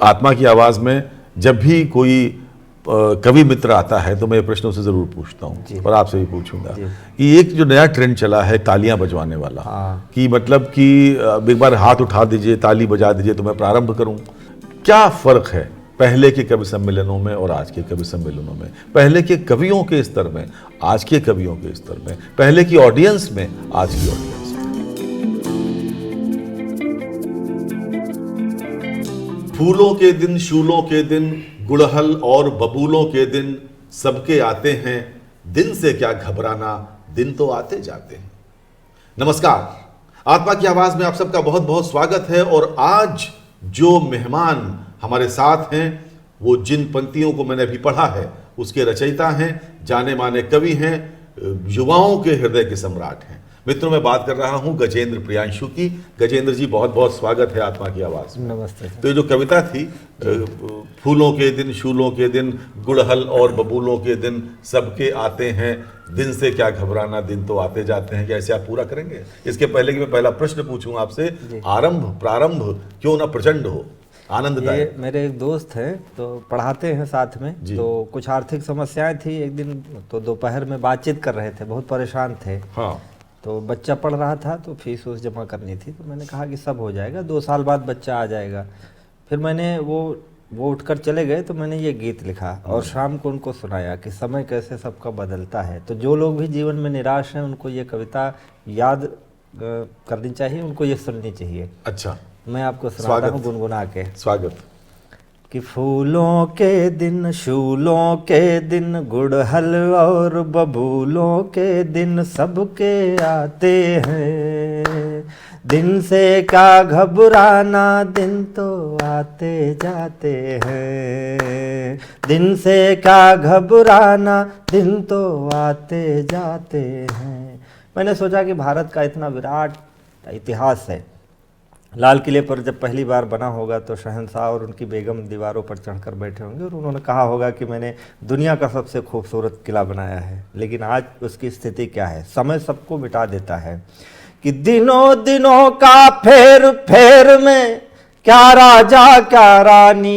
आत्मा की आवाज़ में जब भी कोई कवि मित्र आता है तो मैं ये प्रश्न उसे ज़रूर पूछता हूँ और आपसे भी पूछूंगा कि एक जो नया ट्रेंड चला है तालियां बजवाने वाला, कि मतलब कि एक बार हाथ उठा दीजिए, ताली बजा दीजिए तो मैं प्रारंभ करूँ। क्या फ़र्क है पहले के कवि सम्मेलनों में और आज के कवि सम्मेलनों में, पहले के कवियों के स्तर में, आज के कवियों के स्तर में, पहले की ऑडियंस में, आज की ऑडियंस में? फूलों के दिन, शूलों के दिन, गुड़हल और बबूलों के दिन सबके आते हैं, दिन से क्या घबराना, दिन तो आते जाते हैं। नमस्कार, आत्मा की आवाज में आप सबका बहुत बहुत स्वागत है। और आज जो मेहमान हमारे साथ हैं वो जिन पंक्तियों को मैंने अभी पढ़ा है उसके रचयिता हैं, जाने माने कवि हैं, युवाओं के हृदय के सम्राट हैं। मित्रों, मैं बात कर रहा हूं गजेंद्र प्रियांशु की। गजेंद्र जी, बहुत बहुत स्वागत है आत्मा की आवाज में। नमस्ते। तो ये जो कविता थी, फूलों के दिन, शूलों के दिन, गुड़हल और बबूलों के दिन सबके आते हैं, दिन से क्या घबराना, दिन तो आते जाते हैं, कैसे आप पूरा करेंगे? इसके पहले कि मैं पहला प्रश्न पूछूं आपसे, प्रारंभ क्यों ना प्रचंड हो, आनंददायक। ये मेरे एक दोस्त हैं तो पढ़ाते हैं साथ में, तो कुछ आर्थिक समस्याएं थी। एक दिन तो दोपहर में बातचीत कर रहे थे, बहुत परेशान थे। हाँ। तो बच्चा पढ़ रहा था तो फीस उस जमा करनी थी, तो मैंने कहा कि सब हो जाएगा, 2 साल बाद बच्चा आ जाएगा। फिर मैंने वो उठकर चले गए तो मैंने ये गीत लिखा और शाम को उनको सुनाया कि समय कैसे सबका बदलता है। तो जो लोग भी जीवन में निराश हैं उनको ये कविता याद करनी चाहिए, उनको ये सुननी चाहिए। अच्छा, मैं आपको सुनाता हूँ गुनगुना के। स्वागत। कि फूलों के दिन, शूलों के दिन, गुड़हल और बबूलों के दिन सबके आते हैं, दिन से क्या घबराना, दिन तो आते जाते हैं, दिन से क्या घबराना, दिन तो आते जाते हैं। मैंने सोचा कि भारत का इतना विराट इतिहास है, लाल किले पर जब पहली बार बना होगा तो शहंशाह और उनकी बेगम दीवारों पर चढ़कर बैठे होंगे और उन्होंने कहा होगा कि मैंने दुनिया का सबसे खूबसूरत किला बनाया है। लेकिन आज उसकी स्थिति क्या है? समय सबको मिटा देता है कि दिनों दिनों का फेर फेर में क्या राजा क्या रानी,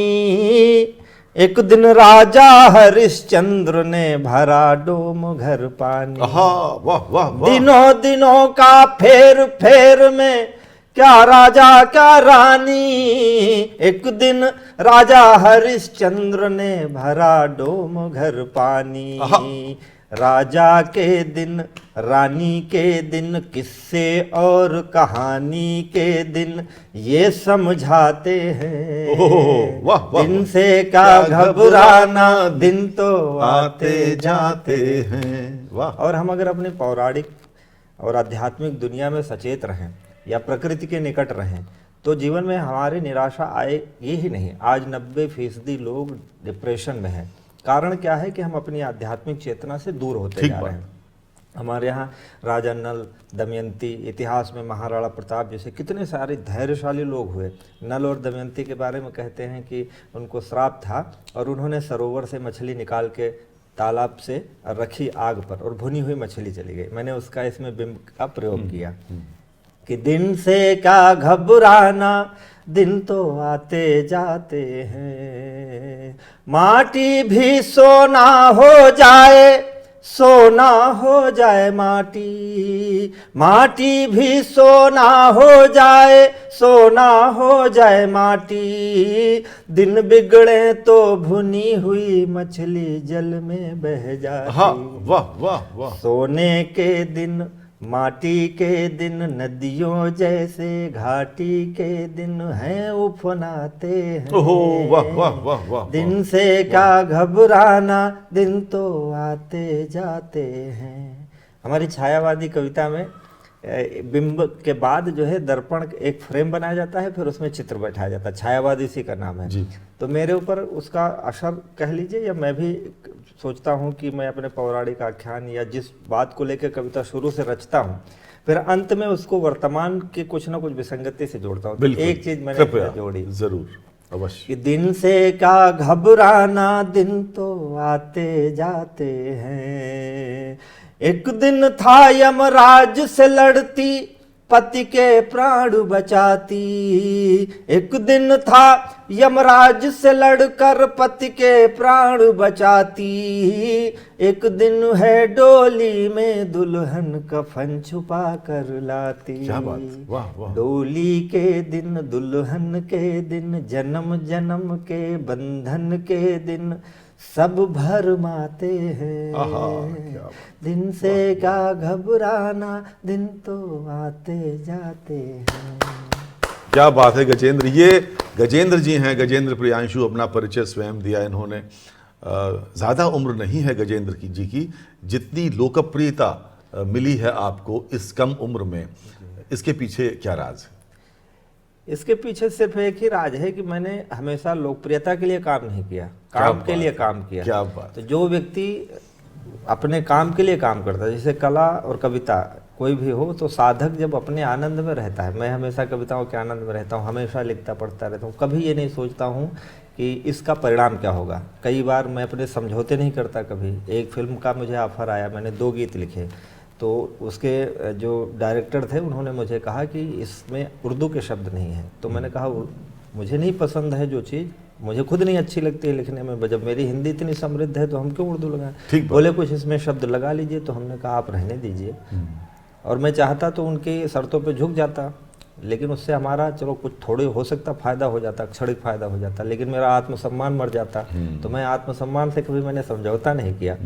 एक दिन राजा हरिश्चंद्र ने भरा डोम घर पानी। वाह वाह वाह। दिनों दिनों का फेर फेर में क्या राजा क्या रानी, एक दिन राजा हरिश्चंद्र ने भरा डोम घर पानी। राजा के दिन, रानी के दिन, किस्से और कहानी के दिन ये समझाते हैं, वाह वाह। दिन से क्या घबराना, दिन तो आते जाते हैं। वाह। और हम अगर अपने पौराणिक और आध्यात्मिक दुनिया में सचेत रहें या प्रकृति के निकट रहें तो जीवन में हमारी निराशा आएगी ही नहीं। आज 90% लोग डिप्रेशन में हैं। कारण क्या है कि हम अपनी आध्यात्मिक चेतना से दूर होते जा रहे हैं। हमारे यहाँ राजा नल, दमयंती, इतिहास में महाराणा प्रताप जैसे कितने सारे धैर्यशाली लोग हुए। नल और दमयंती के बारे में कहते हैं कि उनको श्राप था और उन्होंने सरोवर से मछली निकाल के तालाब से रखी आग पर और भुनी हुई मछली चली गई। मैंने उसका इसमें बिंब का प्रयोग किया कि दिन से क्या घबराना, दिन तो आते जाते हैं, माटी भी सोना हो जाए, सोना हो जाए माटी, माटी भी सोना हो जाए, सोना हो जाए माटी, दिन बिगड़े तो भुनी हुई मछली जल में बह जाती। हाँ, वाह वाह वाह। सोने के दिन, माटी के दिन, नदियों जैसे घाटी के दिन हैं उफनाते हैं। ओहो, वाह वाह वाह वाह। दिन से क्या घबराना, दिन तो आते जाते हैं। हमारी छायावादी कविता में बिंब के बाद जो है दर्पण एक फ्रेम बनाया जाता है, फिर उसमें चित्र बैठाया जाता है। छायावाद इसी का नाम है जी। तो मेरे ऊपर उसका असर कह लीजिए, या मैं भी सोचता हूँ कि मैं अपने पौराणिक आख्यान या जिस बात को लेकर कविता शुरू से रचता हूँ फिर अंत में उसको वर्तमान के कुछ ना कुछ विसंगति से जोड़ता हूँ। एक चीज मैंने जोड़ी, जरूर, अवश्य, कि दिन से क्या घबराना, दिन तो आते जाते हैं, एक दिन था यमराज से लड़ती, पति के प्राण बचाती, एक दिन था यमराज से लड़कर पति के प्राण बचाती, एक दिन है डोली में दुल्हन कफन छुपा कर लाती। क्या बात, वाह वाह। डोली के दिन, दुल्हन के दिन, जन्म जन्म के बंधन के दिन, सब भरमाते हैं। आहा, क्या बात। दिन से क्या घबराना, दिन तो आते जाते हैं। क्या बात है गजेंद्र। ये गजेंद्र जी हैं, गजेंद्र प्रियांशु। अपना परिचय स्वयं दिया इन्होंने। ज़्यादा उम्र नहीं है गजेंद्र जी की, जितनी लोकप्रियता मिली है आपको इस कम उम्र में, इसके पीछे क्या राज है? इसके पीछे सिर्फ एक ही राज है कि मैंने हमेशा लोकप्रियता के लिए काम नहीं किया, काम के लिए काम किया। क्या बात। तो जो व्यक्ति अपने काम के लिए काम करता है, जैसे कला और कविता कोई भी हो, तो साधक जब अपने आनंद में रहता है, मैं हमेशा कविताओं के आनंद में रहता हूँ, हमेशा लिखता पढ़ता रहता हूँ, कभी ये नहीं सोचता हूँ कि इसका परिणाम क्या होगा। कई बार मैं अपने समझौते नहीं करता। कभी एक फिल्म का मुझे ऑफर आया, मैंने 2 गीत लिखे, तो उसके जो डायरेक्टर थे उन्होंने मुझे कहा कि इसमें उर्दू के शब्द नहीं हैं। तो मैंने कहा मुझे नहीं पसंद है जो चीज़, मुझे खुद नहीं अच्छी लगती है लिखने में, जब मेरी हिंदी इतनी समृद्ध है तो हम क्यों उर्दू लगाएं। बोले कुछ इसमें शब्द लगा लीजिए, तो हमने कहा आप रहने दीजिए। और मैं चाहता तो उनकी शर्तों पे झुक जाता, लेकिन उससे हमारा चलो कुछ थोड़े हो सकता फ़ायदा हो जाता, क्षणिक फ़ायदा हो जाता, लेकिन मेरा आत्मसम्मान मर जाता। तो मैं आत्मसम्मान से कभी मैंने समझौता नहीं किया।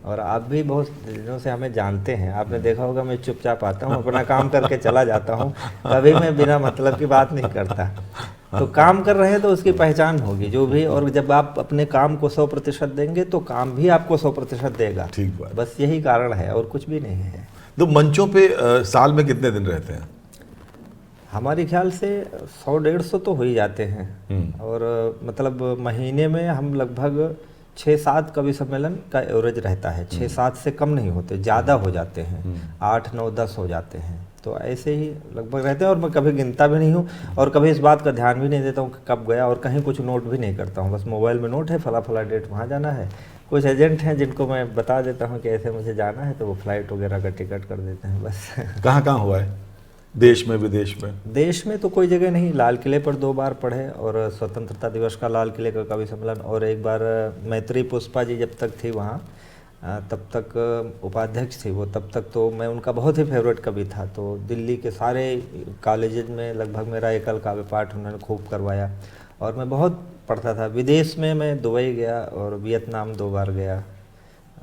और आप भी बहुत दिनों से हमें जानते हैं, आपने देखा होगा मैं चुपचाप आता हूँ, अपना काम करके चला जाता हूँ, कभी मैं बिना मतलब की बात नहीं करता। तो काम कर रहे हैं तो उसकी पहचान होगी जो भी, और जब आप अपने काम को 100% देंगे तो काम भी आपको 100% देगा। ठीक बात। बस यही कारण है और कुछ भी नहीं है। तो मंचों पे साल में कितने दिन रहते हैं? हमारे ख्याल से 100-150 तो हो ही जाते हैं। और मतलब महीने में हम लगभग 6-7 कवि सम्मेलन का एवरेज रहता है। 6-7 से कम नहीं होते, ज़्यादा हो जाते हैं, 8-9-10 हो जाते हैं। तो ऐसे ही लगभग रहते हैं। और मैं कभी गिनता भी नहीं हूँ और कभी इस बात का ध्यान भी नहीं देता हूँ कि कब गया, और कहीं कुछ नोट भी नहीं करता हूँ। बस मोबाइल में नोट है, फला फला डेट वहाँ जाना है। कुछ एजेंट हैं जिनको मैं बता देता हूँ कि ऐसे मुझे जाना है, तो वो फ्लाइट वगैरह का टिकट कर देते हैं बस। कहाँ कहाँ हुआ है? देश में, विदेश में? देश में तो कोई जगह नहीं। लाल किले पर 2 बार पढ़े, और स्वतंत्रता दिवस का लाल किले का कवि सम्मेलन, और एक बार मैत्री पुष्पा जी जब तक थी वहाँ, तब तक उपाध्यक्ष थी वो, तब तक तो मैं उनका बहुत ही फेवरेट कवि था। तो दिल्ली के सारे कॉलेज में लगभग मेरा एकल काव्य पाठ उन्होंने खूब करवाया, और मैं बहुत पढ़ता था। विदेश में मैं दुबई गया और वियतनाम 2 बार गया,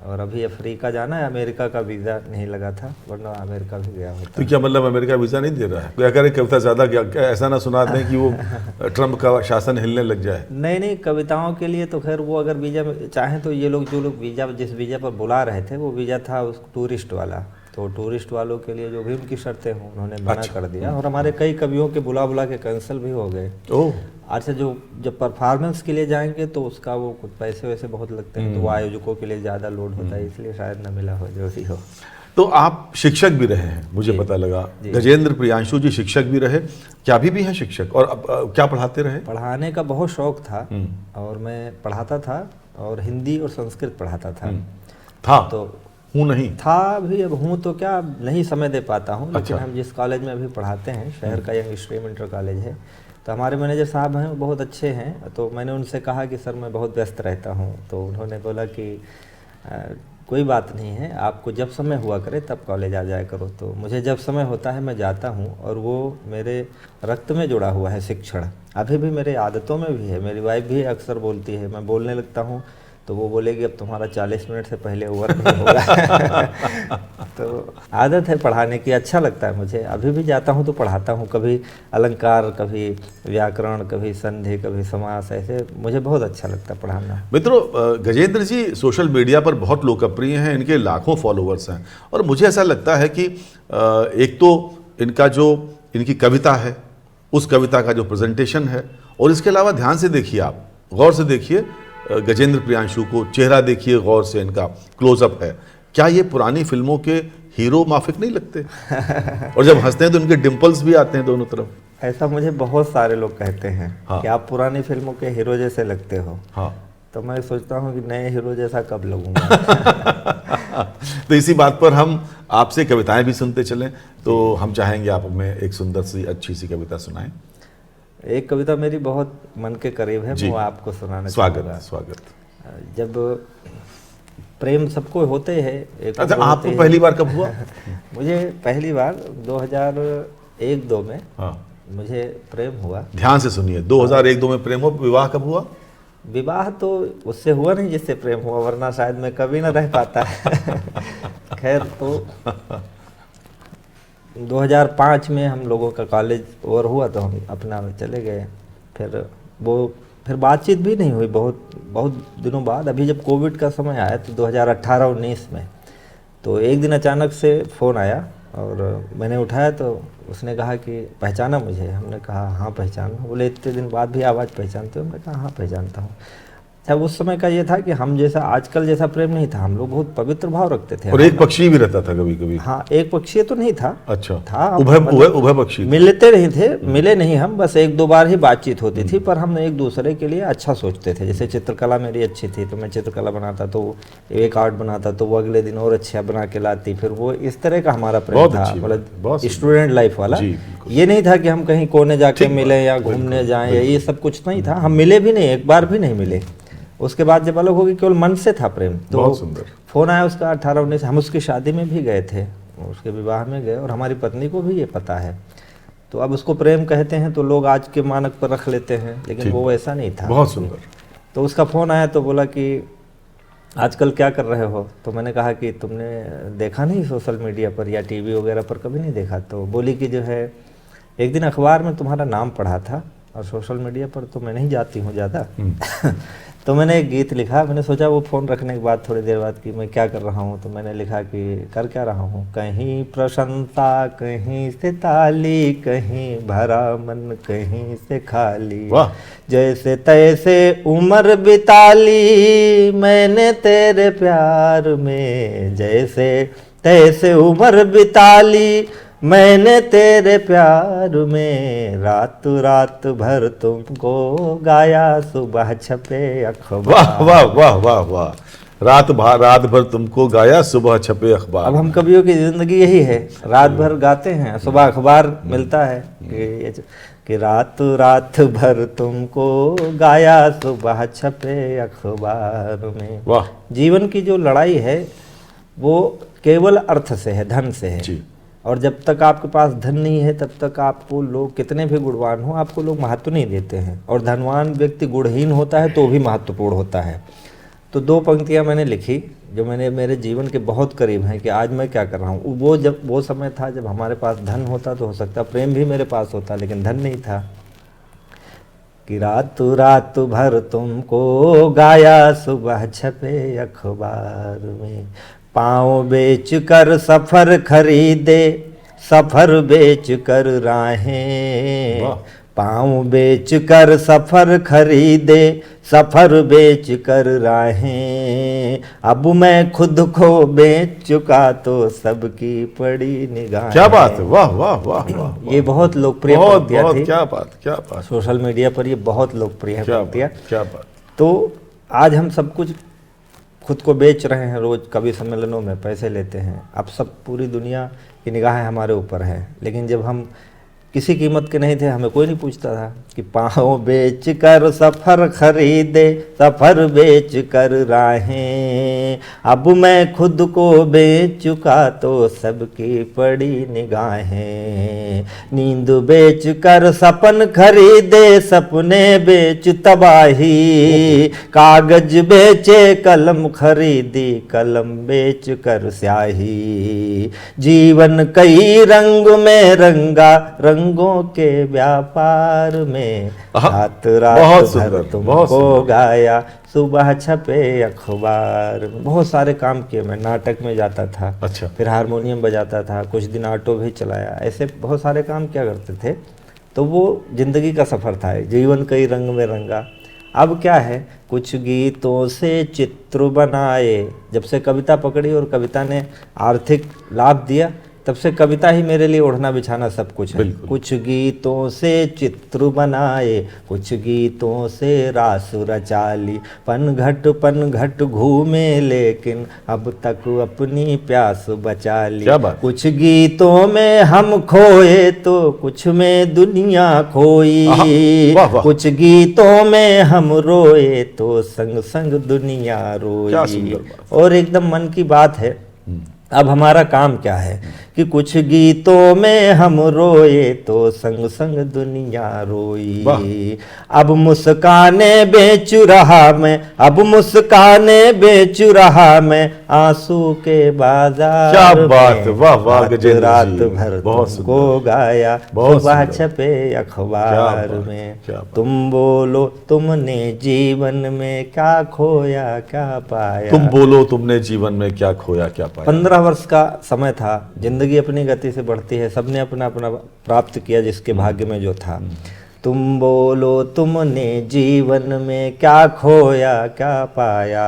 और अभी अफ्रीका जाना है। अमेरिका का वीज़ा नहीं लगा था, वरना अमेरिका भी गया होता। तो क्या मतलब अमेरिका वीज़ा नहीं दे रहा है? क्या करे कविता ज़्यादा, क्या ऐसा ना सुना दें कि वो ट्रम्प का शासन हिलने लग जाए? नहीं, कविताओं के लिए तो खैर वो अगर वीज़ा चाहें तो ये लोग, जो लोग वीज़ा, जिस वीज़ा पर बुला रहे थे, वो वीज़ा था उस टूरिस्ट वाला। तो टूरिस्ट वालों के लिए जो भी उनकी शर्तें हों उन्होंने मना कर दिया, और हमारे कई कवियों के बुला के कैंसिल भी हो गए। ओह। अच्छा, जो जब परफॉर्मेंस के लिए जाएंगे तो उसका वो कुछ पैसे वैसे बहुत लगते हैं, तो वो आयोजकों के लिए ज़्यादा लोड होता है, इसलिए शायद न मिला हो जो भी हो। तो आप शिक्षक भी रहे हैं, मुझे पता लगा। गजेंद्र प्रियांशु जी शिक्षक भी रहे, क्या अभी भी हैं शिक्षक? और अब क्या पढ़ाते रहे? पढ़ाने का बहुत शौक था, और मैं पढ़ाता था, और हिंदी और संस्कृत पढ़ाता था। तो हूँ नहीं था भी, अब हूँ तो क्या, नहीं समय दे पाता हूँ। लेकिन हम जिस कॉलेज में अभी पढ़ाते हैं, शहर का यंग स्ट्रीम इंटर कॉलेज है, तो हमारे मैनेजर साहब हैं, वो बहुत अच्छे हैं। तो मैंने उनसे कहा कि सर मैं बहुत व्यस्त रहता हूँ, तो उन्होंने बोला कि कोई बात नहीं है, आपको जब समय हुआ करे तब कॉलेज आ जाया करो। तो मुझे जब समय होता है मैं जाता हूँ, और वो मेरे रक्त में जुड़ा हुआ है शिक्षण, अभी भी मेरे आदतों में भी है। मेरी वाइफ भी अक्सर बोलती है, मैं बोलने लगता हूँ तो वो बोलेगी अब तुम्हारा 40 मिनट से पहले ओवर नहीं होगा। तो आदत है पढ़ाने की, अच्छा लगता है मुझे। अभी भी जाता हूँ तो पढ़ाता हूँ, कभी अलंकार, कभी व्याकरण, कभी संधि, कभी समास, ऐसे मुझे बहुत अच्छा लगता है पढ़ाना। मित्रों, गजेंद्र जी सोशल मीडिया पर बहुत लोकप्रिय हैं, इनके लाखों फॉलोअर्स हैं, और मुझे ऐसा लगता है कि एक तो इनकी कविता है, उस कविता का जो प्रेजेंटेशन है, और इसके अलावा ध्यान से देखिए, आप गौर से देखिए गजेंद्र प्रियांशु को, चेहरा देखिए गौर से, इनका क्लोजअप है। क्या ये पुरानी फिल्मों के हीरो माफिक नहीं लगते? और जब हंसते हैं तो इनके डिम्पल्स भी आते हैं दोनों तरफ। ऐसा मुझे बहुत सारे लोग कहते हैं कि आप पुरानी फिल्मों के हीरो जैसे लगते हो। तो मैं सोचता हूँ कि नए हीरो जैसा कब लगूंगा। तो इसी बात पर हम आपसे कविताएं भी सुनते चलें, तो हम चाहेंगे आप हमें एक सुंदर सी अच्छी सी कविता सुनाएं। एक कविता मेरी बहुत मन के करीब है, जी। वो आपको सुनाना स्वागत चाहूँगा। स्वागत। जब प्रेम सबको होते हैं, एक अच्छा, उम्र आपको होती है। पहली बार कब हुआ? मुझे पहली बार 2001-2 में हाँ, मुझे प्रेम हुआ। ध्यान से सुनिए। 2001-2 में प्रेम हो, विवाह कब हुआ? विवाह तो उससे हुआ नहीं जिससे प्रेम हुआ, वरना शायद मैं कभी ना रह पाता। खैर, तो 2005 में हम लोगों का कॉलेज ओवर हुआ तो हम अपना में चले गए। फिर बातचीत भी नहीं हुई बहुत बहुत दिनों बाद। अभी जब कोविड का समय आया तो 2018-19 में, तो एक दिन अचानक से फ़ोन आया और मैंने उठाया तो उसने कहा कि पहचाना मुझे? हमने कहा हाँ पहचाना। बोले इतने दिन बाद भी आवाज़ पहचानते हो? हमने कहा हाँ पहचानता हूँ। अब उस समय का ये था कि हम जैसा आजकल जैसा प्रेम नहीं था, हम लोग बहुत पवित्र भाव रखते थे। और एक पक्षी भी रहता था कभी कभी? हाँ, एक पक्षीय तो नहीं था। अच्छा, था, उभय पक्षी था। मिलते नहीं थे, मिले नहीं हम, बस 1-2 बार ही बातचीत होती थी, पर हम एक दूसरे के लिए अच्छा सोचते थे। जैसे चित्रकला मेरी अच्छी थी तो मैं चित्रकला बनाता, तो एक आर्ट बनाता तो वो अगले दिन और अच्छा बना के लाती। फिर वो इस तरह का हमारा प्रेम बहुत था, अच्छी बात, मतलब बहुत सुंदर। स्टूडेंट लाइफ वाला। जी, बिल्कुल। ये नहीं था कि हम कहीं कोने जाके ठीक मिले बात, या बिल्कुल, घूमने जाएं, या बिल्कुल। ये सब कुछ नहीं था। हम मिले भी नहीं, एक बार भी नहीं मिले। उसके बाद जब अलग हो गई, केवल मन से था प्रेम। तो बहुत सुंदर। फ़ोन आया उसका 18-19, हम उसकी शादी में भी गए थे, उसके विवाह में गए, और हमारी पत्नी को भी ये पता है। तो अब उसको प्रेम कहते हैं तो लोग आज के मानक पर रख लेते हैं, लेकिन ठीक। वो ऐसा नहीं था। बहुत सुंदर। तो उसका फ़ोन आया तो बोला कि आजकल क्या कर रहे हो? तो मैंने कहा कि तुमने देखा नहीं सोशल मीडिया पर या टीवी वगैरह पर कभी नहीं देखा? तो बोली कि जो है एक दिन अखबार में तुम्हारा नाम पढ़ा था, और सोशल मीडिया पर तो मैं नहीं जाती हूँ ज़्यादा। तो मैंने एक गीत लिखा। मैंने सोचा वो फ़ोन रखने के बाद थोड़ी देर बाद कि मैं क्या कर रहा हूँ, तो मैंने लिखा कि कर क्या रहा हूँ, कहीं प्रशंसा कहीं से ताली, कहीं भरा मन कहीं से खाली, वाह। जैसे तैसे उम्र बिताली मैंने तेरे प्यार में, जैसे तैसे उम्र बिताली मैंने तेरे प्यार में, रात रात भर तुमको गाया सुबह छपे अखबार। वाह वाह वाह वाह वाह। रात भर तुमको गाया सुबह छपे अखबार। अब हम कवियों की जिंदगी यही है, रात भर गाते हैं, सुबह अखबार मिलता है कि रात रात भर तुमको गाया सुबह छपे अखबार में। वाह। जीवन की जो लड़ाई है वो केवल अर्थ से है, धन से है। जी। और जब तक आपके पास धन नहीं है तब तक आपको लोग कितने भी गुणवान हो, आपको लोग महत्व नहीं देते हैं। और धनवान व्यक्ति गुणहीन होता है तो भी महत्वपूर्ण होता है। तो 2 पंक्तियां मैंने लिखी जो मेरे जीवन के बहुत करीब हैं कि आज मैं क्या कर रहा हूँ। वो समय था जब हमारे पास धन होता तो हो सकता प्रेम भी मेरे पास होता, लेकिन धन नहीं था। कि रात रात भर तुमको गाया सुबह छपे अखबार में, पाँव बेच कर सफर खरीदे, सफर बेच कर राहें, पाँव बेच कर सफर खरीदे, सफर बेच कर राहें, अब मैं खुद को बेच चुका तो सबकी पड़ी निगाहें। क्या बात है, वाह वाह वाह वाह। ये बहुत लोकप्रिय बहुत पंक्तियां बहुत, थी। क्या बात क्या बात। सोशल मीडिया पर ये बहुत लोकप्रिय है क्या पंक्तियां। बात, क्या बात। तो आज हम सब कुछ खुद को बेच रहे हैं, रोज कवि सम्मेलनों में पैसे लेते हैं। अब सब पूरी दुनिया की निगाहें हमारे ऊपर है, लेकिन जब हम किसी कीमत के नहीं थे, हमें कोई नहीं पूछता था कि पाँव बेच कर सफ़र खरीदे, सफ़र बेच कर राहें, अब मैं खुद को बेच चुका तो सबकी पड़ी निगाहें, नींद बेच कर सपन खरीदे, सपने बेच तबाही, कागज बेचे कलम खरीदी, कलम बेच कर स्याही, जीवन कई रंग में रंगा, रंगों के व्यापार में, रात रात भर तुमको गाया सुबह छपे अखबार में। बहुत सारे काम किए, मैं नाटक में जाता था। अच्छा। फिर हारमोनियम बजाता था, कुछ दिन ऑटो भी चलाया, ऐसे बहुत सारे काम किया करते थे। तो वो जिंदगी का सफ़र था, जीवन कई रंग में रंगा। अब क्या है, कुछ गीतों से चित्र बनाए, जब से कविता पकड़ी और कविता ने आर्थिक लाभ दिया, तब से कविता ही मेरे लिए ओढ़ना बिछाना सब कुछ है। बिल्कुल। कुछ गीतों से चित्र बनाए, कुछ गीतों से रास रचा ली, पन घट घूमे लेकिन अब तक अपनी प्यास बचा ली। क्या बात। कुछ गीतों में हम खोए तो कुछ में दुनिया खोई, वाह वाह। कुछ गीतों में हम रोए तो संग संग दुनिया क्या सुंदर रोई। बात। और एकदम मन की बात है। अब हमारा काम क्या है कि कुछ गीतों में हम रोए तो संग संग दुनिया रोई। अब मुस्काने बेचू रहा मैं, अब मुस्काने बेचू रहा मैं आंसू के बाजार क्या में। बात, वाह वाह रात गजेंद्र रात जी, भर बहुत तुमको सुंदर। गाया, बहुत सुबह सुंदर। छपे अखबार क्या बात, में। क्या बात। तुम बोलो तुमने जीवन में क्या खोया क्या पाया। तुम बोलो तुमने जीवन में क्या खोया क्या पाया। 15 वर्ष का समय था। जिंदगी अपनी गति से बढ़ती है, सबने अपना अपना प्राप्त किया जिसके भाग्य में जो था। तुम बोलो तुमने जीवन में क्या खोया क्या पाया,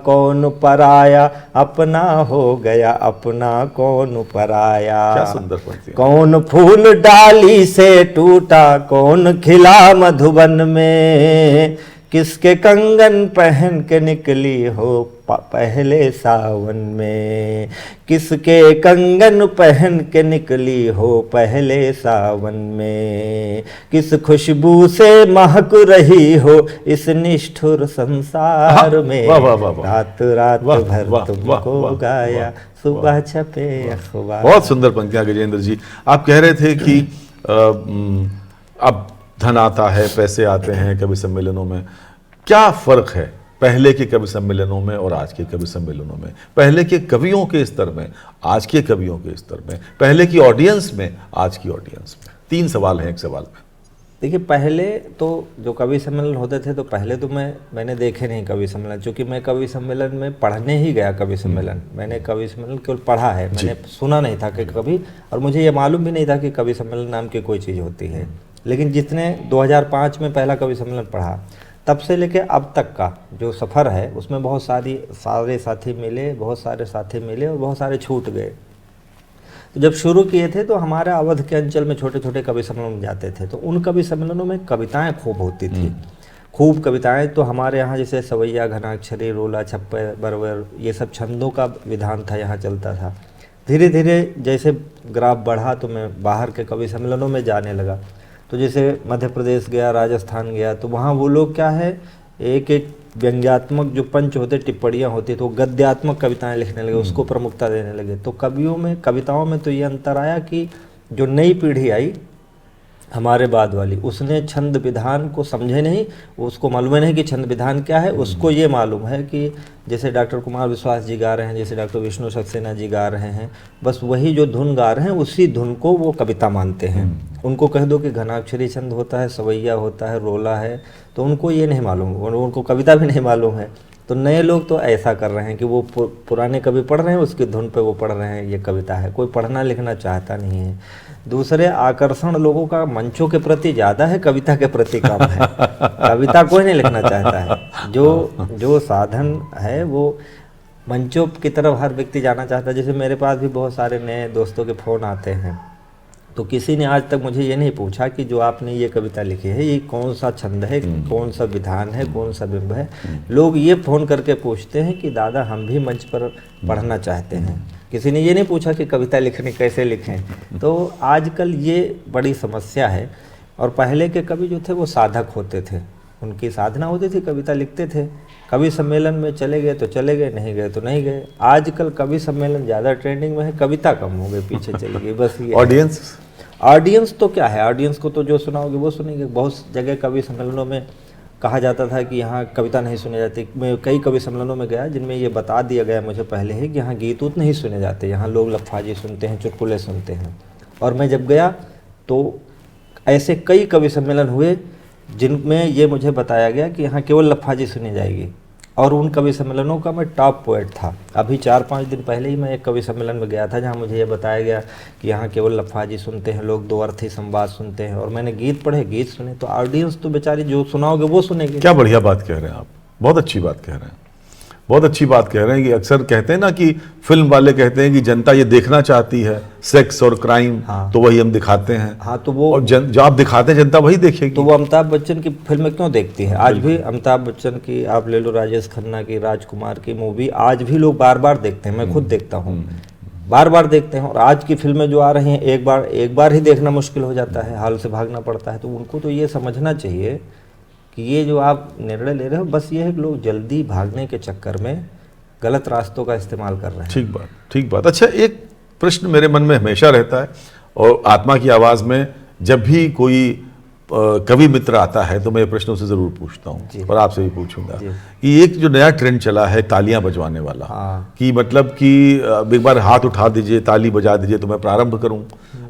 कौन पराया अपना हो गया अपना कौन पराया। क्या सुंदर पंक्ति है। कौन फूल डाली से टूटा कौन खिला मधुबन में, किसके कंगन पहन के निकली हो पहले सावन में, किसके कंगन पहन के निकली हो पहले सावन में, किस खुशबू से महक रही हो इस निष्ठुर संसार में। वाह, वाह, वाह, वाह। रात रात वाह, भर वाह, तुमको वाह, गाया, वाह, सुबह छपे अखबार। बहुत सुंदर पंक्तियां गजेंद्र जी। आप कह रहे थे कि अब धन आता है, पैसे आते हैं कवि सम्मेलनों में। क्या फर्क है पहले के कवि सम्मेलनों में और आज के कवि सम्मेलनों में, पहले के कवियों के स्तर में, आज के कवियों के स्तर में, पहले की ऑडियंस में, आज की ऑडियंस में? 3 सवाल हैं एक सवाल में। देखिए, पहले तो जो कवि सम्मेलन होते थे तो पहले तो मैंने देखे नहीं कवि सम्मेलन, क्योंकि मैं कवि सम्मेलन में पढ़ने ही गया। कवि सम्मेलन मैंने कवि सम्मेलन केवल पढ़ा है, मैंने सुना नहीं था कि कभी, और मुझे ये मालूम भी नहीं था कि कवि सम्मेलन नाम की कोई चीज़ होती है। लेकिन जितने 2005 में पहला कवि सम्मेलन पढ़ा, तब से लेके अब तक का जो सफ़र है उसमें बहुत सारे साथी मिले, बहुत सारे साथी मिले और बहुत सारे छूट गए। तो जब शुरू किए थे तो हमारे अवध के अंचल में छोटे छोटे कवि सम्मेलन में जाते थे, तो उन कवि सम्मेलनों में कविताएं खूब होती थी, खूब कविताएं। तो हमारे यहाँ जैसे सवैया, घनाक्षरी, रोला, छप्पे, बरवर, ये सब छंदों का विधान था, यहाँ चलता था। धीरे धीरे जैसे ग्राफ बढ़ा तो मैं बाहर के कवि सम्मेलनों में जाने लगा। तो जैसे मध्य प्रदेश गया, राजस्थान गया, तो वहाँ वो लोग क्या है, एक एक व्यंग्यात्मक जो पंच होते, टिप्पणियाँ होती, तो गद्यात्मक कविताएं लिखने लगे, उसको प्रमुखता देने लगे। तो कवियों में, कविताओं में तो ये अंतर आया कि जो नई पीढ़ी आई हमारे बाद वाली, उसने छंद विधान को समझे नहीं, उसको मालूम नहीं कि छंद विधान क्या है। उसको ये मालूम है कि जैसे डॉक्टर कुमार विश्वास जी गा रहे हैं, जैसे डॉक्टर विष्णु सक्सेना जी गा रहे हैं, बस वही जो धुन गा रहे हैं उसी धुन को वो कविता मानते हैं। उनको कह दो कि घनाक्षरी छंद होता है, सवैया होता है, रोला है, तो उनको ये नहीं मालूम, उनको कविता भी नहीं मालूम है। तो नए लोग तो ऐसा कर रहे हैं कि वो पुराने कवि पढ़ रहे हैं, उसकी धुन पे वो पढ़ रहे हैं ये कविता है। कोई पढ़ना लिखना चाहता नहीं है। दूसरे, आकर्षण लोगों का मंचों के प्रति ज़्यादा है, कविता के प्रति कम है। कविता कोई नहीं लिखना चाहता है। जो साधन है वो मंचों की तरफ हर व्यक्ति जाना चाहता है। जैसे मेरे पास भी बहुत सारे नए दोस्तों के फ़ोन आते हैं, तो किसी ने आज तक मुझे ये नहीं पूछा कि जो आपने ये कविता लिखी है ये कौन सा छंद है, कौन सा विधान है, कौन सा बिंब है। लोग ये फ़ोन करके पूछते हैं कि दादा हम भी मंच पर पढ़ना चाहते हैं। किसी ने ये नहीं पूछा कि कविता लिखनी कैसे लिखें। तो आजकल ये बड़ी समस्या है। और पहले के कवि जो थे वो साधक होते थे, उनकी साधना होती थी, कविता लिखते थे। कवि सम्मेलन में चले गए तो चले गए, नहीं गए तो नहीं गए। आजकल कवि सम्मेलन ज़्यादा ट्रेंडिंग में है, कविता कम हो गई, पीछे चली गई, बस ये। ऑडियंस तो क्या है, ऑडियंस को तो जो सुनाओगे वो सुनेंगे। बहुत जगह कवि सम्मेलनों में कहा जाता था कि यहाँ कविता नहीं सुनी जाती। मैं कई कवि सम्मेलनों में गया जिनमें ये बता दिया गया मुझे पहले ही कि यहाँ गीत उत नहीं सुने जाते, यहाँ लोग लफाजी सुनते हैं, चुटकुले सुनते हैं। और मैं जब गया तो ऐसे कई कवि सम्मेलन हुए जिनमें ये मुझे बताया गया कि यहाँ केवल लफाजी सुनी जाएगी। और उन कवि सम्मेलनों का मैं टॉप पोएट था। अभी 4-5 दिन पहले ही मैं एक कवि सम्मेलन में गया था जहाँ मुझे ये बताया गया कि यहाँ केवल लफाजी सुनते हैं लोग, दो अर्थी संवाद सुनते हैं। और मैंने गीत पढ़े, गीत सुने, तो ऑडियंस तो बेचारी जो सुनाओगे वो सुनेगी। क्या बढ़िया बात कह रहे हैं आप, बहुत अच्छी बात कह रहे हैं। बहुत अच्छी बात कह रहे हैं कि अक्सर कहते हैं ना कि फिल्म वाले कहते हैं कि जनता ये देखना चाहती है सेक्स और क्राइम, तो वही हम दिखाते हैं। हाँ, तो वो और जो आप दिखाते हैं जनता वही देखेगी। तो वो अमिताभ बच्चन की फिल्में क्यों देखती है? आज भी अमिताभ बच्चन की आप ले लो, राजेश खन्ना की, राजकुमार की मूवी आज भी लोग बार बार देखते हैं। मैं खुद देखता हूँ, बार बार देखते हैं। और आज की फिल्में जो आ रही हैं एक बार ही देखना मुश्किल हो जाता है, हाल से भागना पड़ता है। तो उनको तो ये समझना चाहिए कि ये जो आप निर्णय ले रहे हो, बस ये है कि लोग जल्दी भागने के चक्कर में गलत रास्तों का इस्तेमाल कर रहे हैं। ठीक बात। अच्छा, एक प्रश्न मेरे मन में हमेशा रहता है और आत्मा की आवाज़ में जब भी कोई कवि मित्र आता है तो मैं ये प्रश्न उसे ज़रूर पूछता हूँ और आपसे भी पूछूंगा कि एक जो नया ट्रेंड चला है तालियां बजवाने वाला, कि मतलब कि एक बार हाथ उठा दीजिए, ताली बजा दीजिए तो मैं प्रारंभ करूँ।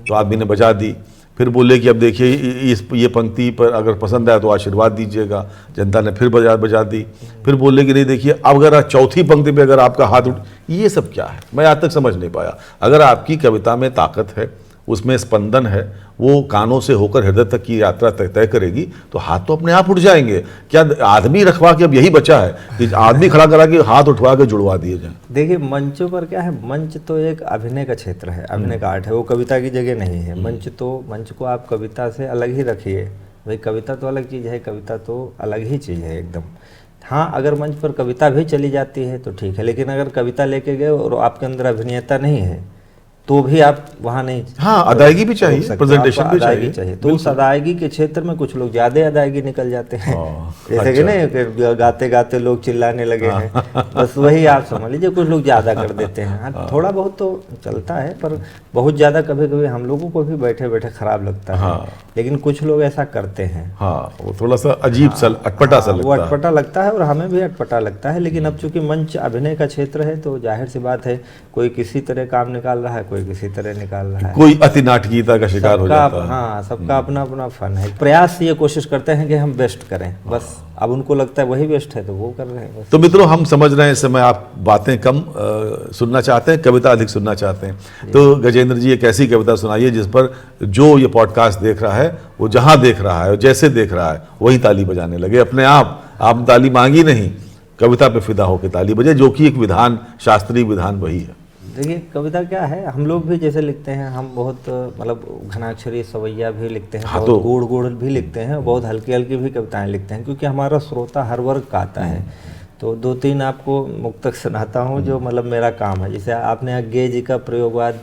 तो आदमी ने बजा दी, फिर बोले कि अब देखिए ये पंक्ति पर अगर पसंद आया तो आशीर्वाद दीजिएगा। जनता ने फिर बजा दी, फिर बोले कि नहीं देखिए अब अगर चौथी पंक्ति पे अगर आपका हाथ उठ, ये सब क्या है? मैं आज तक समझ नहीं पाया। अगर आपकी कविता में ताकत है, उसमें स्पंदन है, वो कानों से होकर हृदय तक की यात्रा तय करेगी, तो हाथ तो अपने आप उठ जाएंगे। क्या आदमी रखवा के अब यही बचा है कि आदमी खड़ा करा के हाथ उठवा के जुड़वा दिए जाए? देखिए, मंचों पर क्या है, मंच तो एक अभिनय का क्षेत्र है, अभिनय का आर्ट है, वो कविता की जगह नहीं है। मंच को आप कविता से अलग ही रखिए। भाई कविता तो अलग चीज़ है, कविता तो अलग ही चीज़ है एकदम। हाँ, अगर मंच पर कविता भी चली जाती है तो ठीक है, लेकिन अगर कविता लेके गए और आपके अंदर अभिनेता नहीं है तो भी आप वहाँ नहीं। हाँ, अदायगी भी चाहिए, प्रेजेंटेशन भी चाहिए। तो उस अदायगी के क्षेत्र में कुछ लोग ज्यादा अदायगी निकल जाते हैं। जैसे कि नहीं, गाते गाते लोग चिल्लाने लगे हैं, बस वही आप समझ लीजिए, कुछ लोग ज्यादा कर देते हैं। हाँ, थोड़ा बहुत तो चलता है, पर बहुत ज्यादा कभी कभी हम लोगों को भी बैठे बैठे खराब लगता है। लेकिन कुछ लोग ऐसा करते हैं। हाँ, वो थोड़ा सा अजीब सा, अटपटा सा लगता है। वो अटपटा लगता है और हमें भी अटपटा लगता है। लेकिन अब चूंकि मंच अभिनय का क्षेत्र है तो जाहिर सी बात है, कोई किसी तरह काम निकाल रहा है, कोई किसी तरह निकाल रहा है, कोई अति नाटकीयता का शिकार हो जाता है। हाँ, सबका अपना अपना फन है। प्रयास ये कोशिश करते हैं कि हम बेस्ट करें, बस अब उनको लगता है वही बेस्ट है तो वो कर रहे हैं बस। तो मित्रों, हम समझ रहे हैं इस समय आप बातें कम सुनना चाहते हैं, कविता अधिक सुनना चाहते हैं। तो गजेंद्र जी एक ऐसी कविता सुनाइए जिस पर जो ये पॉडकास्ट देख रहा है वो जहाँ देख रहा है और जैसे देख रहा है वही ताली बजाने लगे अपने आप। आप ताली मांगी नहीं, कविता पे फिदा होकर ताली बजे, जो कि एक विधान, शास्त्रीय विधान वही है। देखिए, कविता क्या है, हम लोग भी जैसे लिखते हैं, हम बहुत मतलब घनाक्षरी सवैया भी लिखते हैं, हाँ, बहुत गूढ़ गूढ़ भी लिखते हैं, बहुत हल्की हल्की भी कविताएं लिखते हैं, क्योंकि हमारा श्रोता हर वर्ग का आता है। तो 2-3 आपको मुक्तक सुनाता हूँ जो मतलब मेरा काम है। जैसे आपने अज्ञेय जी का प्रयोगवाद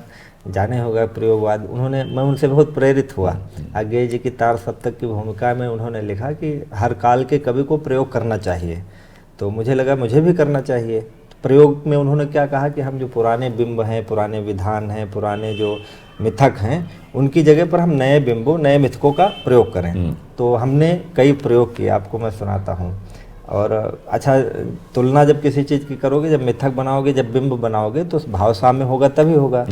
जाने होगा, प्रयोगवाद मैं उनसे बहुत प्रेरित हुआ। अज्ञेय जी की तार सप्तक की भूमिका में उन्होंने लिखा कि हर काल के कवि को प्रयोग करना चाहिए। तो मुझे लगा मुझे भी करना चाहिए। प्रयोग में उन्होंने क्या कहा कि हम जो पुराने बिंब हैं, पुराने विधान हैं, पुराने जो मिथक हैं, उनकी जगह पर हम नए बिंबों, नए मिथकों का प्रयोग करें। तो हमने कई प्रयोग किए, आपको मैं सुनाता हूँ। और अच्छा, तुलना जब किसी चीज़ की करोगे, जब मिथक बनाओगे, जब बिंब बनाओगे, तो भाव साम्य होगा तभी होगा।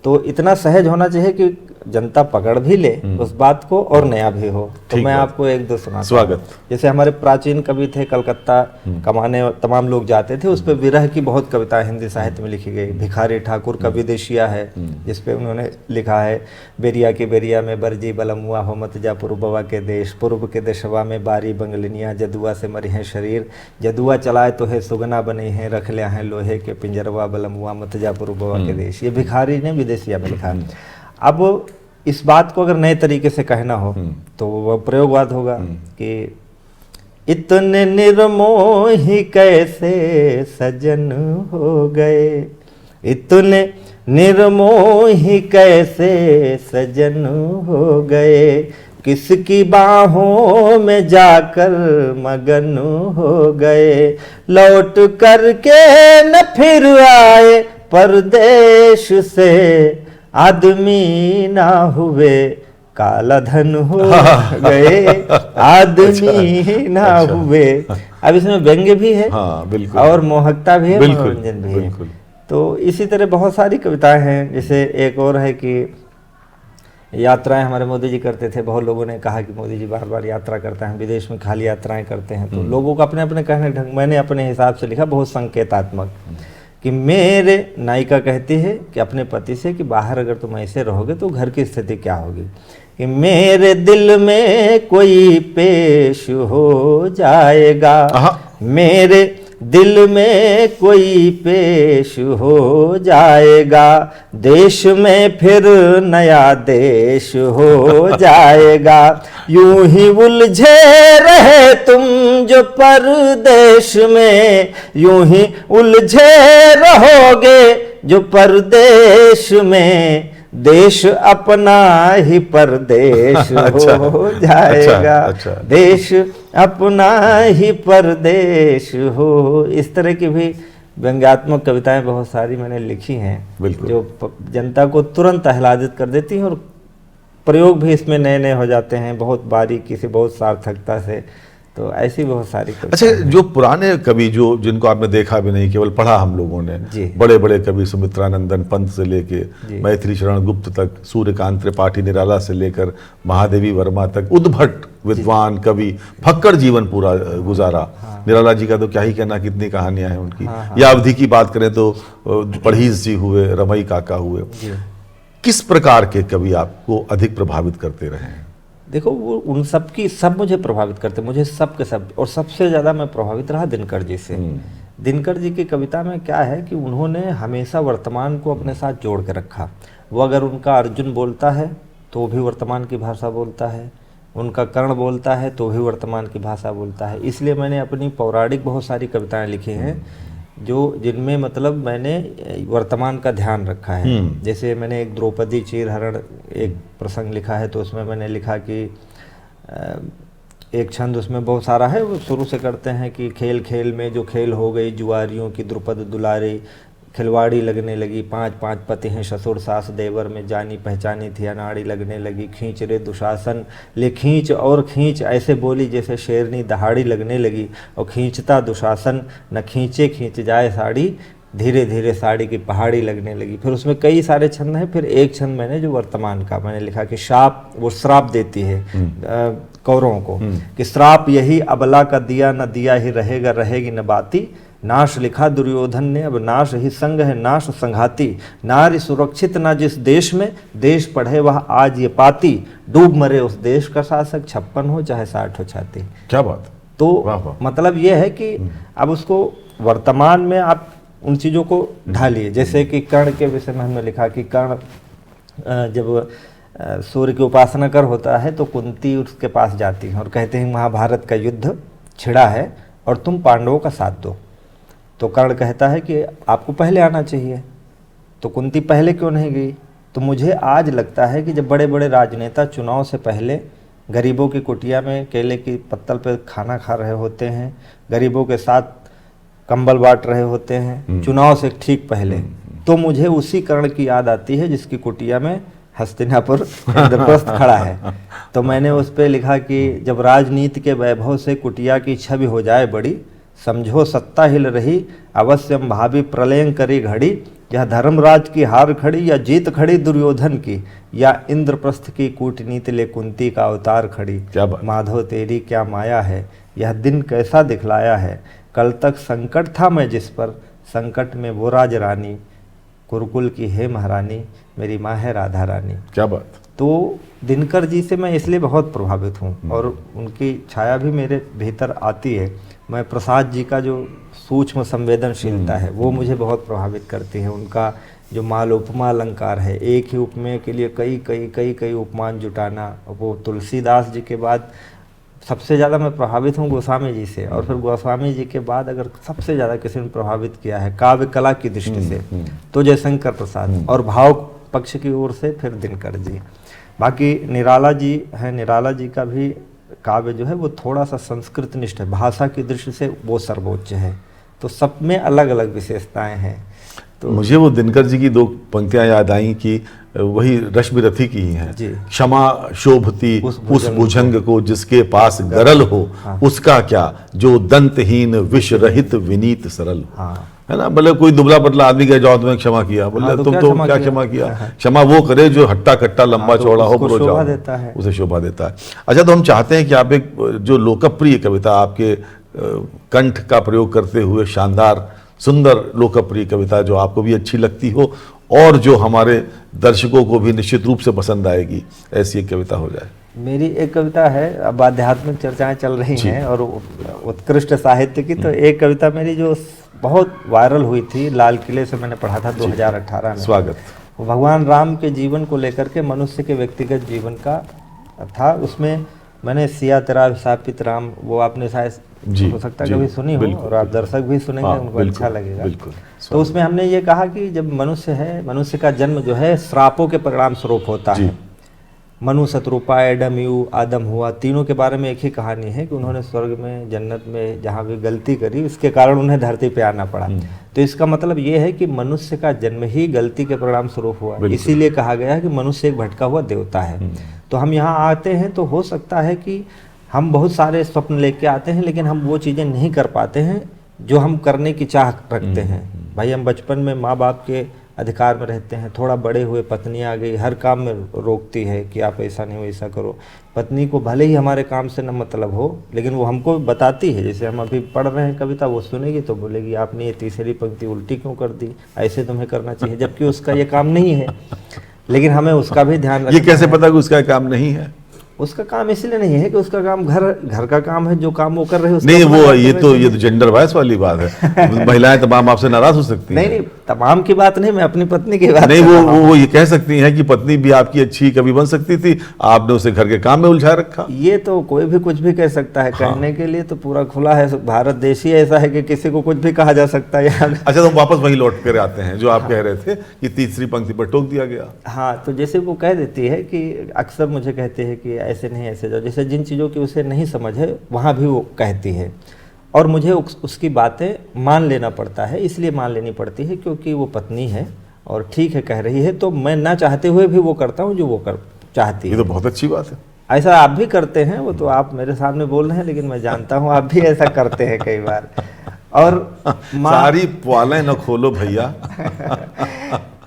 तो इतना सहज होना चाहिए कि जनता पकड़ भी ले उस बात को और नया भी हो। तो मैं आपको 1-2 सुना। स्वागत। जैसे हमारे प्राचीन कवि थे, कलकत्ता कमाने तमाम लोग जाते थे, उस पर विरह की बहुत कविता हिंदी साहित्य में लिखी गई। भिखारी ठाकुर का विदेशिया है, जिसपे उन्होंने लिखा है, बेरिया की बेरिया में बरजी बलमुआ हो मत जा पूर्ववा के देश, पूर्व के देशवा में बारी बंगलिनिया, जदुआ से मरी है शरीर, जदुआ चलाए तो है सुगना बनी है, रख लिया है लोहे के पिंजरवा बलमुआ मत जा पूर्ववा के देश। ये भिखारी ने विदेशिया में लिखा। अब इस बात को अगर नए तरीके से कहना हो तो वह प्रयोगवाद होगा कि इतने निर्मोही कैसे सजन हो गए, इतने निर्मोही कैसे सजन हो गए, किसकी बाहों में जाकर मगन हो गए, लौट करके न फिर आए परदेश से, आदमी ना हुए काला धन हो गए, आदमी ना हुए। अब इसमें व्यंग्य भी है, हाँ, बिल्कुल, और मोहकता भी है, मनोरंजन भी है। तो इसी तरह बहुत सारी कविताएं हैं। जैसे एक और है कि यात्राएं हमारे मोदी जी करते थे। बहुत लोगों ने कहा कि मोदी जी बार बार यात्रा करते हैं, विदेश में खाली यात्राएं करते हैं। तो लोगों को अपने अपने कहने ढंग, मैंने अपने हिसाब से लिखा बहुत संकेतात्मक, कि मेरे नायिका कहती है कि अपने पति से कि बाहर अगर तुम ऐसे रहोगे तो घर की स्थिति क्या होगी, कि मेरे दिल में कोई पेश हो जाएगा, मेरे दिल में कोई पेश हो जाएगा, देश में फिर नया देश हो जाएगा। यूं ही उलझे रहे तुम जो परदेश में, यूं ही उलझे रहोगे जो परदेश में, देश अपना ही परदेश अच्छा, हो जाएगा। अच्छा। देश अपना ही परदेश हो। इस तरह की भी व्यंग्यात्मक कविताएं बहुत सारी मैंने लिखी हैं, बिल्कुल। जो जनता को तुरंत आह्लादित कर देती हैं, और प्रयोग भी इसमें नए नए हो जाते हैं, बहुत बारीकी से, बहुत सार्थकता से। तो ऐसी बहुत सारी अच्छा, कविताएं हैं। जो पुराने कवि जो जिनको आपने देखा भी नहीं, केवल पढ़ा हम लोगों ने, जी। बड़े बड़े कवि सुमित्रानंदन पंत से लेके जी। मैथिली शरण गुप्त तक, सूर्यकांत त्रिपाठी निराला से लेकर महादेवी वर्मा तक, उद्भट विद्वान कवि, फक्कड़ जीवन पूरा गुजारा। निराला जी का तो क्या ही कहना, कितनी कहानियां हैं उनकी। या अवधि की बात करें तो पढ़ीस जी हुए, रमई काका हुए। किस प्रकार के कवि आपको अधिक प्रभावित करते रहे हैं? देखो, वो उन सब की सब मुझे प्रभावित करते, मुझे सब के सब, और सबसे ज़्यादा मैं प्रभावित रहा दिनकर जी से। दिनकर जी की कविता में क्या है कि उन्होंने हमेशा वर्तमान को अपने साथ जोड़ के रखा। वो अगर उनका अर्जुन बोलता है तो भी वर्तमान की भाषा बोलता है, उनका कर्ण बोलता है तो भी वर्तमान की भाषा बोलता है। इसलिए मैंने अपनी पौराणिक बहुत सारी कविताएं लिखी हैं जो जिनमें मतलब मैंने वर्तमान का ध्यान रखा है। जैसे मैंने एक द्रौपदी चीरहरण एक प्रसंग लिखा है, तो उसमें मैंने लिखा कि एक छंद उसमें बहुत सारा है, वो शुरू से करते हैं कि खेल खेल में जो खेल हो गई जुआरियों की द्रुपद दुलारी, खिलवाड़ी लगने लगी, पांच पांच पति हैं ससुर सास देवर में, जानी पहचानी थी अनाड़ी लगने लगी, खींच रे दुशासन ले खींच और खींच, ऐसे बोली जैसे शेरनी दहाड़ी लगने लगी, और खींचता दुशासन न खींचे खींच जाए साड़ी, धीरे धीरे साड़ी की पहाड़ी लगने लगी। फिर उसमें कई सारे छंद हैं। फिर एक छंद मैंने जो वर्तमान का मैंने लिखा कि शाप, वो श्राप देती है कौरवों को कि श्राप यही अबला का दिया, न दिया ही रहेगा, रहेगी न बाती, नाश लिखा दुर्योधन ने, अब नाश ही संग है नाश संघाती, नारी सुरक्षित ना जिस देश में, देश पढ़े वह आज ये पाती, डूब मरे उस देश का शासक, 56 हो चाहे 60 हो छाती। क्या बात। तो वाह वाह। मतलब ये है कि अब उसको वर्तमान में आप उन चीज़ों को ढालिए। जैसे कि कर्ण के विषय में हमने लिखा कि कर्ण जब सूर्य की उपासना कर होता है तो कुंती उसके पास जाती है और कहते हैं महाभारत का युद्ध छिड़ा है और तुम पांडवों का साथ दो। तो कर्ण कहता है कि आपको पहले आना चाहिए। तो कुंती पहले क्यों नहीं गई? तो मुझे आज लगता है कि जब बड़े बड़े राजनेता चुनाव से पहले गरीबों की कुटिया में केले की पत्तल पे खाना खा रहे होते हैं, गरीबों के साथ कंबल बांट रहे होते हैं चुनाव से ठीक पहले, तो मुझे उसी कर्ण की याद आती है जिसकी कुटिया में हस्तिनापुर इंद्रप्रस्थ खड़ा है। तो मैंने उस पर लिखा कि जब राजनीति के वैभव से कुटिया की छवि हो जाए बड़ी, समझो सत्ता हिल रही अवश्यम भावी प्रलयं करी घड़ी, यह धर्मराज की हार खड़ी या जीत खड़ी दुर्योधन की, या इंद्रप्रस्थ की कूटनीति ले कुंती का अवतार खड़ी। माधव तेरी क्या माया है, यह दिन कैसा दिखलाया है, कल तक संकट था मैं जिस पर, संकट में वो राज रानी, कुरुकुल की है महारानी, मेरी माँ है राधा रानी। क्या बात। तो दिनकर जी से मैं इसलिए बहुत प्रभावित हूँ और उनकी छाया भी मेरे भीतर आती है। मैं प्रसाद जी का जो सूक्ष्म संवेदनशीलता है वो मुझे बहुत प्रभावित करती है। उनका जो माल उपमा अलंकार है, एक ही उपमेय के लिए कई कई कई कई उपमान जुटाना, वो तुलसीदास जी के बाद सबसे ज़्यादा मैं प्रभावित हूँ गोस्वामी जी से, और फिर गोस्वामी जी के बाद अगर सबसे ज़्यादा किसी ने प्रभावित किया है काव्य कला की दृष्टि से तो जयशंकर प्रसाद, और भाव पक्ष की ओर से फिर दिनकर जी। बाकी निराला जी हैं, निराला जी का भी काव्य जो है वो थोड़ा सा संस्कृत निष्ठ है, भाषा की दृष्टि से वो सर्वोच्च है। तो सब में अलग अलग विशेषताएं हैं। तो मुझे वो दिनकर जी की दो पंक्तियां याद आई कि वही रश्मिरथी की ही हैं। क्षमा शोभती उस भुजंग को जिसके पास गरल हो, उसका क्या जो दंतहीन विष रहित विनीत सरल हो। है ना, मतलब कोई दुबला पतला आदमी कहे जाओ तुम्हें क्षमा किया, बोले तुम तो क्या क्षमा किया। क्षमा वो करे जो हट्टा कट्टा लंबा चौड़ा हो, बोलो जाओ, उसे शोभा देता है। अच्छा, तो हम चाहते हैं कि आप एक जो लोकप्रिय कविता आपके कंठ का प्रयोग करते हुए शानदार सुंदर लोकप्रिय कविता जो आपको भी अच्छी लगती हो और जो हमारे दर्शकों को भी निश्चित रूप से पसंद आएगी, ऐसी एक कविता हो जाए। मेरी एक कविता है, अब आध्यात्मिक चर्चाएं चल रही जी। हैं और उत्कृष्ट साहित्य की, तो एक कविता मेरी जो बहुत वायरल हुई थी, लाल किले से मैंने पढ़ा था 2018 में। स्वागत। वो भगवान राम के जीवन को लेकर के, मनुष्य के व्यक्तिगत जीवन का था। उसमें मैंने सिया तेरा अभिशापित राम, वो आपने शायद जी, हो सकता है जी, कभी सुनी हो, बिल्कुल, और आप दर्शक भी सुनेंगे, हाँ, उनको बिल्कुल, अच्छा लगेगा। बिल्कुल, तो उसमें हमने ये कहा कि जब मनुष्य है, मनुष्य का जन्म जो है श्रापों के परिणाम स्वरूप होता जी। है। मनु शत्रुपा, एडम यू, आदम हुआ, तीनों के बारे में एक ही कहानी है कि उन्होंने स्वर्ग में, जन्नत में जहाँ भी गलती करी, उसके कारण उन्हें धरती पे आना पड़ा। तो इसका मतलब ये है कि मनुष्य का जन्म ही गलती के परिणाम स्वरूप हुआ, इसीलिए कहा गया है कि मनुष्य एक भटका हुआ देवता है। तो हम यहाँ आते हैं तो हो सकता है कि हम बहुत सारे स्वप्न लेके आते हैं, लेकिन हम वो चीज़ें नहीं कर पाते हैं जो हम करने की चाह रखते हैं। भाई हम बचपन में माँ बाप के अधिकार में रहते हैं, थोड़ा बड़े हुए पत्नी आ गई, हर काम में रोकती है कि आप ऐसा नहीं वैसा करो। पत्नी को भले ही हमारे काम से न मतलब हो, लेकिन वो हमको बताती है। जैसे हम अभी पढ़ रहे हैं कविता, वो सुनेगी तो बोलेगी आपने ये तीसरी पंक्ति उल्टी क्यों कर दी, ऐसे तुम्हें करना चाहिए, जबकि उसका ये काम नहीं है। लेकिन हमें उसका भी ध्यान रखना ये कैसे है। पता कि उसका काम नहीं है? उसका काम इसलिए नहीं है कि उसका काम घर का काम है, जो काम वो कर रहे हैं उसका नहीं, अपना वो काम ये करना तो चाहिए। जेंडर बायस वाली बात है। महिलाएं तमाम आपसे नाराज हो सकती हैं। नहीं, तमाम की बात नहीं, मैं अपनी पत्नी की बात नहीं, कर रहा हूं। वो ये कह सकती हैं कि पत्नी भी आपकी अच्छी कभी बन सकती थी, आपने उसे घर के काम में उलझा रखा। ये तो कोई भी कुछ भी कह सकता है। हाँ। कहने के लिए तो पूरा खुला है, भारत देश ही ऐसा है कि किसी को कुछ भी कहा जा सकता है यहाँ। अच्छा, तो वापस वही लौट कर आते हैं जो आप कह रहे थे कि तीसरी पंक्ति पर टोक दिया गया। हाँ, तो जैसे वो कह देती है कि अक्सर मुझे कहते हैं कि ऐसे नहीं ऐसे जाओ, जैसे जिन चीज़ों की उसे नहीं समझ है वहाँ भी वो कहती है, और मुझे उसकी बातें मान लेना पड़ता है। इसलिए मान लेनी पड़ती है क्योंकि वो पत्नी है और ठीक है कह रही है, तो मैं ना चाहते हुए भी वो करता हूँ जो वो चाहती ये है। तो बहुत अच्छी बात है। ऐसा आप भी करते हैं, वो तो आप मेरे सामने बोल रहे हैं, लेकिन मैं जानता हूँ आप भी ऐसा करते हैं कई बार। और सारी पुआलें न खोलो भैया।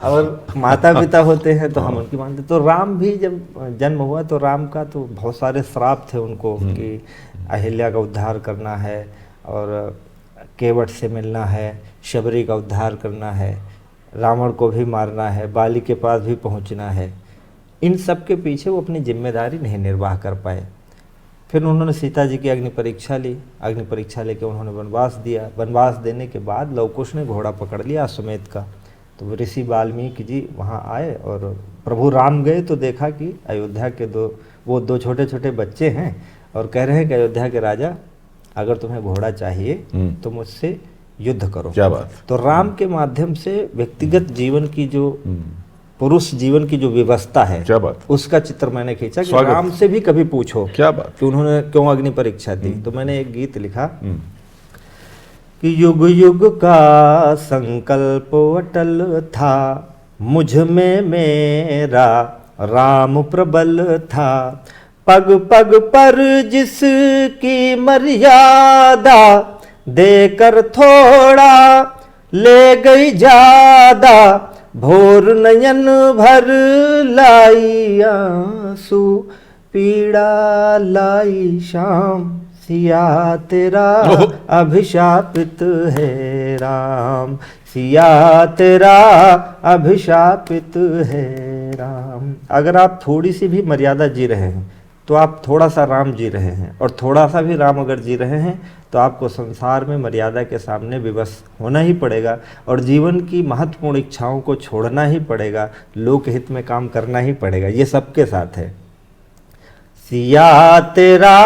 और माता पिता होते हैं तो हम उनकी मानते। तो राम भी जब जन्म हुआ तो राम का तो बहुत सारे श्राप थे उनको कि अहिल्या का उद्धार करना है, और केवट से मिलना है, शबरी का उद्धार करना है, रावण को भी मारना है, बाली के पास भी पहुंचना है। इन सब के पीछे वो अपनी जिम्मेदारी नहीं निर्वाह कर पाए। फिर उन्होंने सीता जी की अग्नि परीक्षा ली, अग्नि परीक्षा लेके उन्होंने वनवास दिया। वनवास देने के बाद लवकुश ने घोड़ा पकड़ लिया अश्वमेध का। तो ऋषि वाल्मीकि जी वहाँ आए और प्रभु राम गए तो देखा कि अयोध्या के दो छोटे छोटे बच्चे हैं और कह रहे हैं कि अयोध्या के राजा, अगर तुम्हें घोड़ा चाहिए तो मुझसे युद्ध करो। क्या बात। तो राम के माध्यम से व्यक्तिगत जीवन की जो पुरुष जीवन की जो व्यवस्था है, क्या बात, उसका चित्र मैंने खींचा कि स्वागत। राम से भी कभी पूछो क्या बात कि उन्होंने क्यों अग्नि परीक्षा दी। तो मैंने एक गीत लिखा कि युग युग का संकल्प अटल था, मुझ में मेरा राम प्रबल था, पग पग पर जिसकी मर्यादा, देकर थोड़ा ले गई ज्यादा, भोर नयन भर लाई आंसू, पीड़ा लाई शाम, सिया तेरा अभिशापित है राम, सिया तेरा अभिशापित है राम। अगर आप थोड़ी सी भी मर्यादा जी रहे हैं तो आप थोड़ा सा राम जी रहे हैं, और थोड़ा सा भी राम अगर जी रहे हैं तो आपको संसार में मर्यादा के सामने विवश होना ही पड़ेगा, और जीवन की महत्वपूर्ण इच्छाओं को छोड़ना ही पड़ेगा, लोक हित में काम करना ही पड़ेगा। ये सबके साथ है। सिया तेरा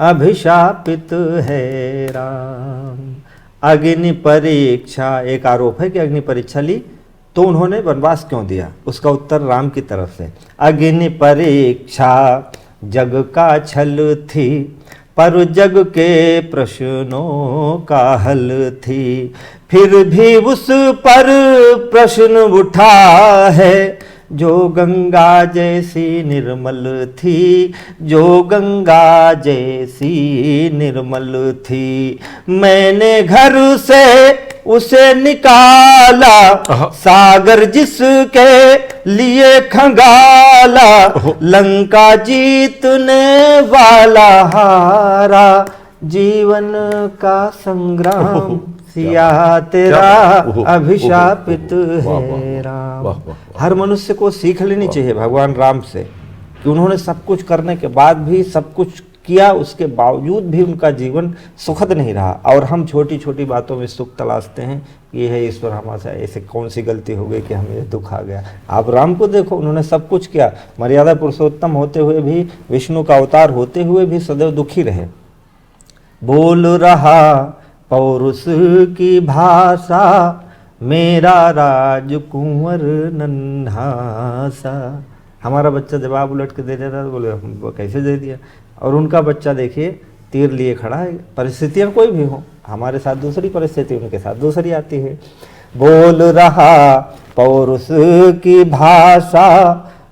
अभिशापित है राम। अग्नि परीक्षा, एक आरोप है कि अग्नि परीक्षा ली तो उन्होंने वनवास क्यों दिया, उसका उत्तर राम की तरफ से। अग्नि परीक्षा जग का छल थी, पर जग के प्रश्नों का हल थी, फिर भी उस पर प्रश्न उठा है, जो गंगा जैसी निर्मल थी, जो गंगा जैसी निर्मल थी। मैंने घर से उसे निकाला, सागर जिसके लिए खंगाला, लंका जीतने वाला हारा, जीवन का संग्राम, सिया तेरा अभिशापित है राम। हर मनुष्य को सीख लेनी चाहिए भगवान राम से कि उन्होंने सब कुछ करने के बाद भी, सब कुछ किया उसके बावजूद भी उनका जीवन सुखद नहीं रहा। और हम छोटी छोटी बातों में सुख तलाशते हैं, ये है ईश्वर हमारे ऐसे कौन सी गलती हो गई कि हमें ये दुख आ गया। आप राम को देखो, उन्होंने सब कुछ किया, मर्यादा पुरुषोत्तम होते हुए भी, विष्णु का अवतार होते हुए भी सदैव दुखी रहे। बोल रहा पौरुष की भाषा, मेरा राजकुंवर नन्हा सा। हमारा बच्चा जवाब उलट के दे देता तो बोले हम कैसे दे दिया। और उनका बच्चा देखिए तीर लिए खड़ा है। परिस्थितियाँ कोई भी हो, हमारे साथ दूसरी परिस्थिति, उनके साथ दूसरी आती है। बोल रहा पौरुष की भाषा,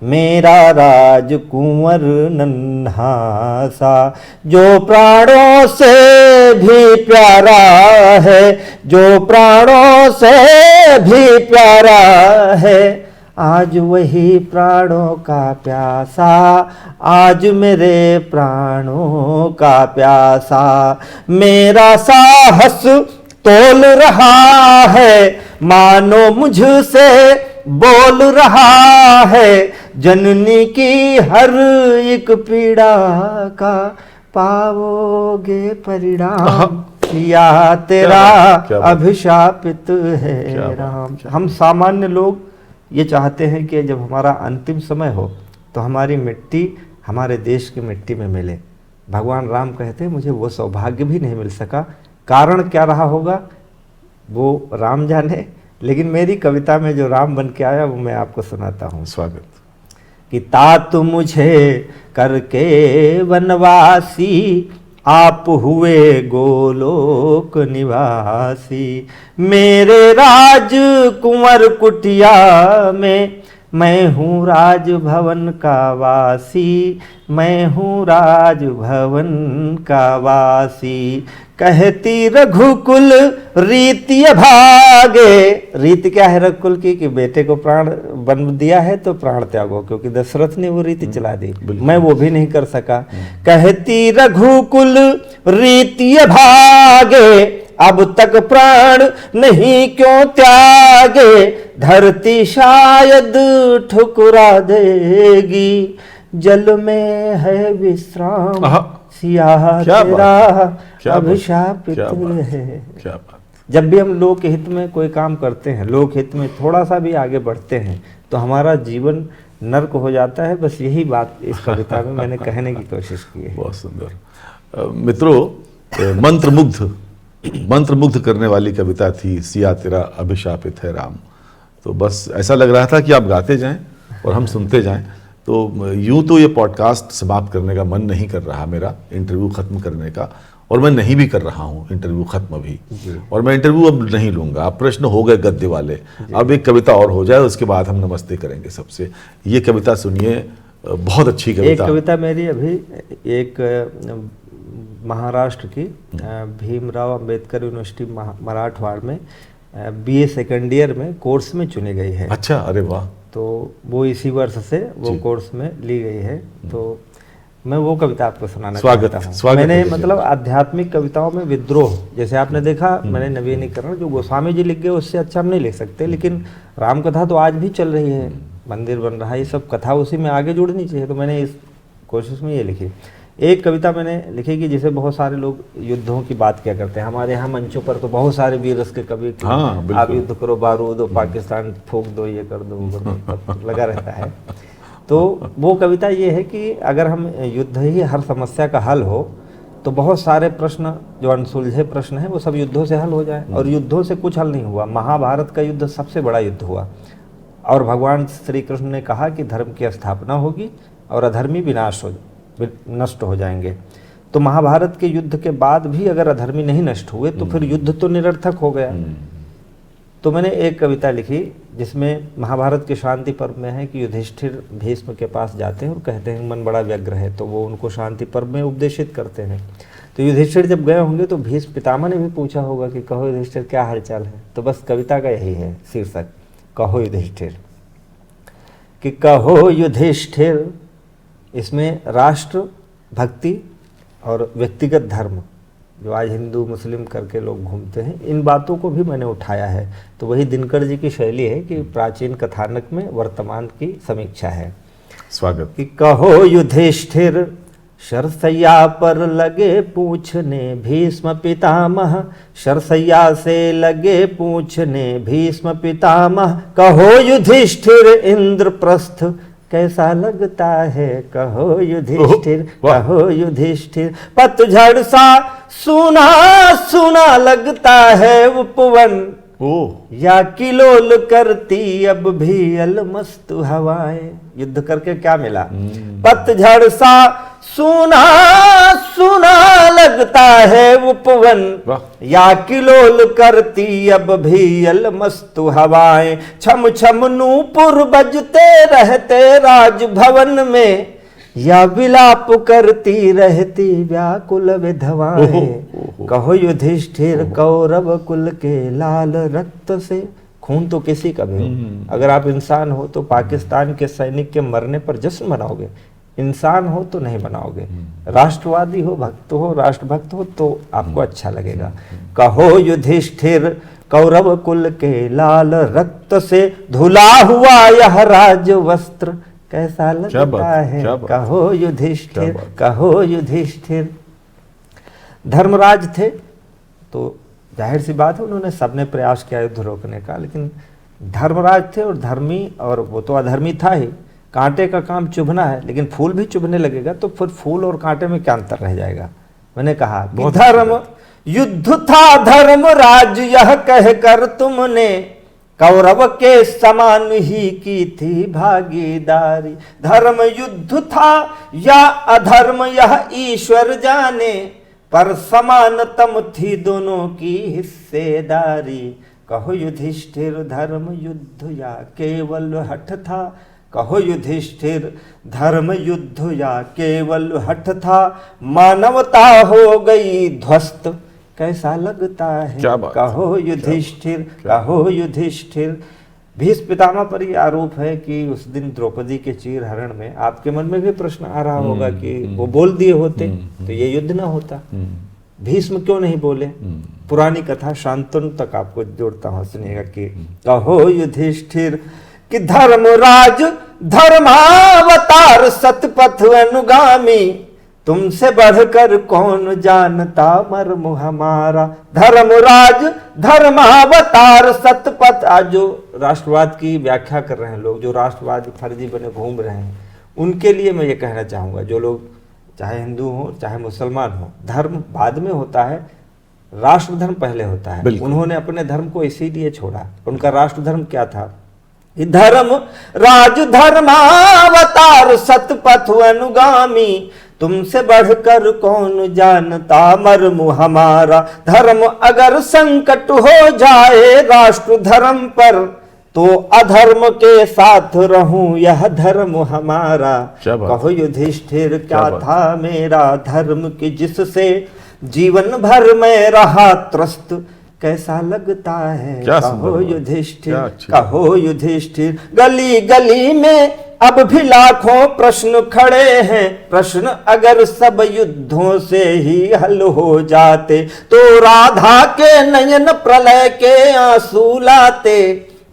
मेरा राजकुंवर नन्हा सा। जो प्राणों से भी प्यारा है, जो प्राणों से भी प्यारा है, आज वही प्राणों का प्यासा, आज मेरे प्राणों का प्यासा। मेरा साहस तोल रहा है, मानो मुझसे बोल रहा है। जननी की हर एक पीड़ा का पाओगे परिणाम, या तेरा अभिशापित है राम। हम सामान्य लोग ये चाहते हैं कि जब हमारा अंतिम समय हो तो हमारी मिट्टी हमारे देश की मिट्टी में मिले। भगवान राम कहते हैं मुझे वो सौभाग्य भी नहीं मिल सका। कारण क्या रहा होगा वो राम जाने, लेकिन मेरी कविता में जो राम बन के आया वो मैं आपको सुनाता हूँ। स्वागत। कि तात मुझे करके वनवासी, आप हुए गोलोक निवासी। मेरे राज कुंवर कुटिया में, मैं हूँ राजभवन का वासी, मैं हूँ राजभवन का वासी। कहती रघुकुल रीति भागे। रीति क्या है रघुकुल की? कि बेटे को प्राण बन दिया है तो प्राण त्यागो, क्योंकि दशरथ ने वो रीति चला दी, मैं वो भी नहीं कर सका। कहती रघुकुल रीति भागे, अब तक प्राण नहीं क्यों त्यागे। धरती शायद ठुकरा देगी, जल में है विश्राम, सिया तेरा अभिशापित है। क्या बात। जब भी हम लोक हित में कोई काम करते हैं, लोक हित में थोड़ा सा भी आगे बढ़ते हैं तो हमारा जीवन नर्क हो जाता है। बस यही बात इस कविता में मैंने कहने की कोशिश की है। बहुत सुंदर। मित्रों, मंत्रमुग्ध करने वाली कविता थी, सिया तेरा अभिशापित है राम। तो बस ऐसा लग रहा था कि आप गाते जाएं और हम सुनते जाएं। तो यूं तो ये पॉडकास्ट समाप्त करने का मन नहीं कर रहा मेरा, इंटरव्यू खत्म करने का, और मैं नहीं भी कर रहा हूँ इंटरव्यू खत्म अभी। और मैं इंटरव्यू अब नहीं लूंगा, अब प्रश्न हो गए गद्य वाले। अब एक कविता और हो जाए, उसके बाद हम नमस्ते करेंगे सबसे। ये कविता सुनिए, बहुत अच्छी कविता। एक कविता मेरी अभी एक महाराष्ट्र की भीमराव अंबेडकर यूनिवर्सिटी मराठवाड़ में BA सेकेंड ईयर में कोर्स में चुनी गई है। अच्छा, अरे वाह। तो वो इसी वर्ष से वो कोर्स में ली गई है। तो मैं वो कविता आपको सुनाना चाहता हूँ। मैंने मतलब आध्यात्मिक कविताओं में विद्रोह, जैसे आपने देखा मैंने नवीनीकरण जो गोस्वामी जी लिख गए उससे अच्छा हम नहीं लिख सकते, लेकिन राम कथा तो आज भी चल रही है, मंदिर बन रहा है, ये सब कथा उसी में आगे जुड़नी चाहिए। तो मैंने इस कोशिश में ये लिखी। एक कविता मैंने लिखी कि जिसे बहुत सारे लोग युद्धों की बात क्या करते हैं। हमारे यहाँ मंचों पर तो बहुत सारे वीर रस के कवि, आप युद्ध करो, बारूद दो, पाकिस्तान फूंक दो, ये कर दो, वो कर दो, लगा रहता है। तो वो कविता ये है कि अगर हम युद्ध ही हर समस्या का हल हो तो बहुत सारे प्रश्न जो अनसुलझे प्रश्न हैं वो सब युद्धों से हल हो जाए। और युद्धों से कुछ हल नहीं हुआ। महाभारत का युद्ध सबसे बड़ा युद्ध हुआ और भगवान श्री कृष्ण ने कहा कि धर्म की स्थापना होगी और अधर्मी नष्ट हो जाएंगे। तो महाभारत के युद्ध के बाद भी अगर अधर्मी नहीं नष्ट हुए तो फिर युद्ध तो निरर्थक हो गया। तो मैंने एक कविता लिखी जिसमें महाभारत के शांति पर्व में है कि युधिष्ठिर भीष्म के पास जाते हैं और कहते हैं मन बड़ा व्यग्र है, तो वो उनको शांति पर्व में उपदेशित करते हैं। तो युधिष्ठिर जब गए होंगे तो भीष्म पितामह ने भी पूछा होगा कि कहो युधिष्ठिर क्या हालचाल है। तो बस कविता का यही है शीर्षक, कहो युधिष्ठिर। कि कहो युधिष्ठिर, इसमें राष्ट्र भक्ति और व्यक्तिगत धर्म जो आज हिंदू मुस्लिम करके लोग घूमते हैं, इन बातों को भी मैंने उठाया है। तो वही दिनकर जी की शैली है कि प्राचीन कथानक में वर्तमान की समीक्षा है। स्वागत। कि कहो युधिष्ठिर शरसैया पर लगे पूछने भीष्म पितामह, शरसैया से लगे पूछने भीष्म पितामह, कहो युधिष्ठिर इंद्रप्रस्थ कैसा लगता है, कहो युधिष्ठिर, कहो युधिष्ठिर। पतझड़ सा सुना सुना लगता है उपवन, या किलोल करती अब भी अलमस्त हवाएं। युद्ध करके क्या मिला? पतझड़ सा सुना सुना लगता है उपवन, या किलोल करती अब भी अलमस्त हवाएं। छम छम नूपुर बजते रहते राजभवन में, या विलाप करती रहती व्याकुल विधवाएं। कहो युधिष्ठिर कौरव कुल के लाल रक्त से, खून तो किसी का भी हो, अगर आप इंसान हो तो पाकिस्तान के सैनिक के मरने पर जश्न मनाओगे, इंसान हो तो नहीं मनाओगे। राष्ट्रवादी हो, भक्त हो, राष्ट्रभक्त हो तो आपको अच्छा लगेगा। कहो युधिष्ठिर कौरव कुल के लाल रक्त से धुला हुआ यह राज वस्त्र कैसा लगता है, कहो युधिष्ठिर, कहो युधिष्ठिर। धर्मराज थे तो जाहिर सी बात है उन्होंने सबने प्रयास किया युद्ध रोकने का, लेकिन धर्मराज थे और धर्मी, और वो तो अधर्मी था ही। कांटे का काम चुभना है, लेकिन फूल भी चुभने लगेगा तो फिर फूल और कांटे में क्या अंतर रह जाएगा। मैंने कहा कि धर्म युद्ध था धर्मराज यह कहकर तुमने, कौरव के समान ही की थी भागीदारी। धर्म युद्ध था या अधर्म यह ईश्वर जाने, पर समानतम थी दोनों की हिस्सेदारी। कहो युधिष्ठिर धर्म युद्ध या केवल हठ था, कहो युधिष्ठिर धर्म युद्ध या केवल हठ था, मानवता हो गई ध्वस्त कैसा लगता है, कहो युधिष्ठिर, कहो युधिष्ठिर। भीष्म पितामह पर यह आरोप है कि उस दिन द्रौपदी के चीर हरण में आपके मन में भी प्रश्न आ रहा होगा कि वो बोल दिए होते तो ये युद्ध ना होता, भीष्म क्यों नहीं बोले। पुरानी कथा शांतनु तक आपको जोड़ता हूं, सुनिएगा कि कहो युधिष्ठिर कि धर्मराज धर्मावतार सतपथ अनुगामी, तुमसे बढ़कर कौन जानता मर्म हमारा। धर्मराज धर्मावतार सतपथ, आज जो राष्ट्रवाद की व्याख्या कर रहे हैं लोग, जो राष्ट्रवादी फर्जी बने घूम रहे हैं, उनके लिए मैं ये कहना चाहूँगा, जो लोग चाहे हिंदू हो चाहे मुसलमान हो, धर्म बाद में होता है, राष्ट्र धर्म पहले होता है। उन्होंने अपने धर्म को इसीलिए छोड़ा। उनका राष्ट्र धर्म क्या था? धर्म राज धर्मावतार सतपथ अनुगामी, तुमसे बढ़कर कौन जानता मर्म हमारा। धर्म अगर संकट हो जाए राष्ट्र धर्म पर, तो अधर्म के साथ रहूं यह धर्म हमारा। कहो युधिष्ठिर क्या था मेरा धर्म कि जिससे जीवन भर में रहा त्रस्त कैसा लगता है, कहो युधिष्ठिर, कहो युधिष्ठिर। गली गली में अब भी लाखों प्रश्न खड़े हैं, प्रश्न अगर सब युद्धों से ही हल हो जाते, तो राधा के नयन प्रलय के आंसू लाते,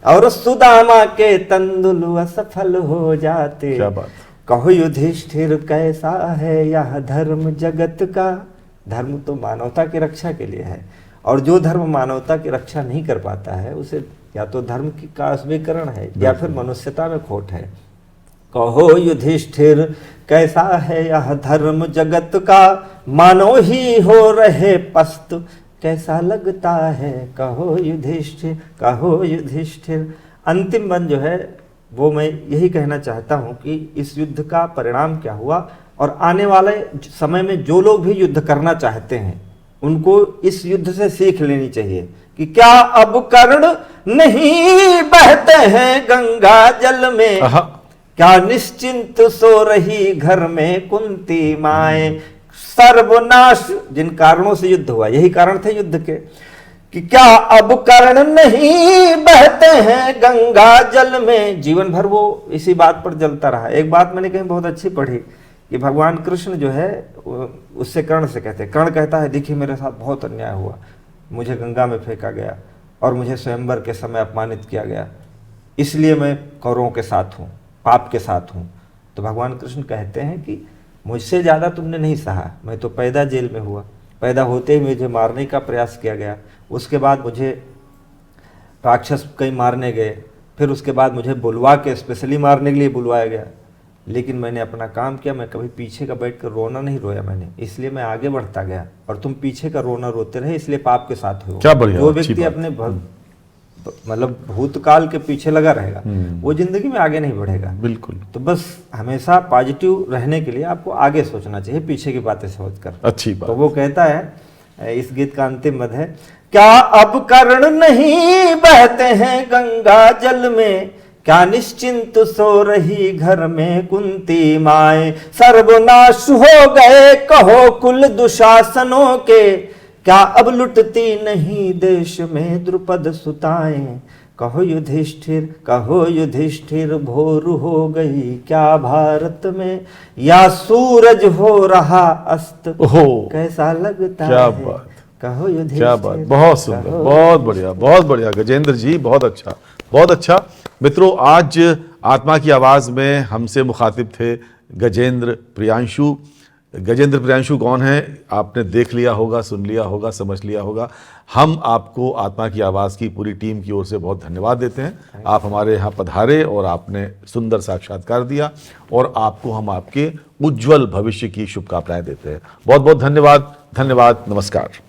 और सुदामा के तंदुल असफल हो जाते। कहो युधिष्ठिर कैसा है यह धर्म जगत का। धर्म तो मानवता की रक्षा के लिए है, और जो धर्म मानवता की रक्षा नहीं कर पाता है उसे या तो धर्म की कास्वीकरण है या फिर मनुष्यता में खोट है। कहो युधिष्ठिर कैसा है यह धर्म जगत का, मानव ही हो रहे पस्त कैसा लगता है, कहो युधिष्ठिर, कहो युधिष्ठिर। अंतिम बंद जो है वो मैं यही कहना चाहता हूं कि इस युद्ध का परिणाम क्या हुआ, और आने वाले समय में जो लोग भी युद्ध करना चाहते हैं उनको इस युद्ध से सीख लेनी चाहिए कि क्या अब कर्ण नहीं बहते हैं गंगा जल में, क्या निश्चिंत सो रही घर में कुंती माए। सर्वनाश जिन कारणों से युद्ध हुआ, यही कारण थे युद्ध के, कि क्या अब कर्ण नहीं बहते हैं गंगा जल में। जीवन भर वो इसी बात पर जलता रहा। एक बात मैंने कहीं बहुत अच्छी पढ़ी कि भगवान कृष्ण जो है उससे कर्ण से कहते, कर्ण कहता है देखिए मेरे साथ बहुत अन्याय हुआ, मुझे गंगा में फेंका गया और मुझे स्वयंवर के समय अपमानित किया गया, इसलिए मैं कौरवों के साथ हूँ, पाप के साथ हूँ। तो भगवान कृष्ण कहते हैं कि मुझसे ज़्यादा तुमने नहीं सहा, मैं तो पैदा जेल में हुआ, पैदा होते ही मुझे मारने का प्रयास किया गया, उसके बाद मुझे राक्षस कई मारने गए, फिर उसके बाद मुझे बुलवा के स्पेशली मारने के लिए बुलवाया गया, लेकिन मैंने अपना काम किया, मैं कभी पीछे का बैठ कर रोना नहीं रोया मैंने, इसलिए मैं आगे बढ़ता गया, और तुम पीछे का रोना रोते रहे इसलिए पाप के साथ हो। क्या बढ़िया, जो अच्छी व्यक्ति बात। अपने मतलब भूतकाल के पीछे लगा रहेगा वो जिंदगी में आगे नहीं बढ़ेगा। बिल्कुल, तो बस हमेशा पॉजिटिव रहने के लिए आपको आगे सोचना चाहिए, पीछे की बातें सोचकर। अच्छी बात। तो वो कहता है, इस गीत का अंतिम मद है, क्या अब कर्ण नहीं बहते हैं गंगा जल में, क्या निश्चिंत सो रही घर में कुंती माए, सर्वनाश हो गए कहो कुल दुशासनों के, क्या अब लुटती नहीं देश में द्रुपद सुताएं, कहो युधिष्ठिर भोर हो गई क्या भारत में, या सूरज हो रहा अस्त ओहो, कैसा लगता क्या है, बात, कहो युधिष्ठिर। क्या बात, बहुत सुंदर, बहुत बढ़िया, बहुत बढ़िया गजेंद्र जी, बहुत अच्छा, बहुत अच्छा। मित्रों, आज आत्मा की आवाज़ में हमसे मुखातिब थे गजेंद्र प्रियांशु। गजेंद्र प्रियांशु कौन है आपने देख लिया होगा, सुन लिया होगा, समझ लिया होगा। हम आपको आत्मा की आवाज़ की पूरी टीम की ओर से बहुत धन्यवाद देते हैं। आप हमारे यहाँ पधारे और आपने सुंदर साक्षात्कार दिया, और आपको हम आपके उज्जवल भविष्य की शुभकामनाएं देते हैं। बहुत बहुत धन्यवाद, धन्यवाद, नमस्कार।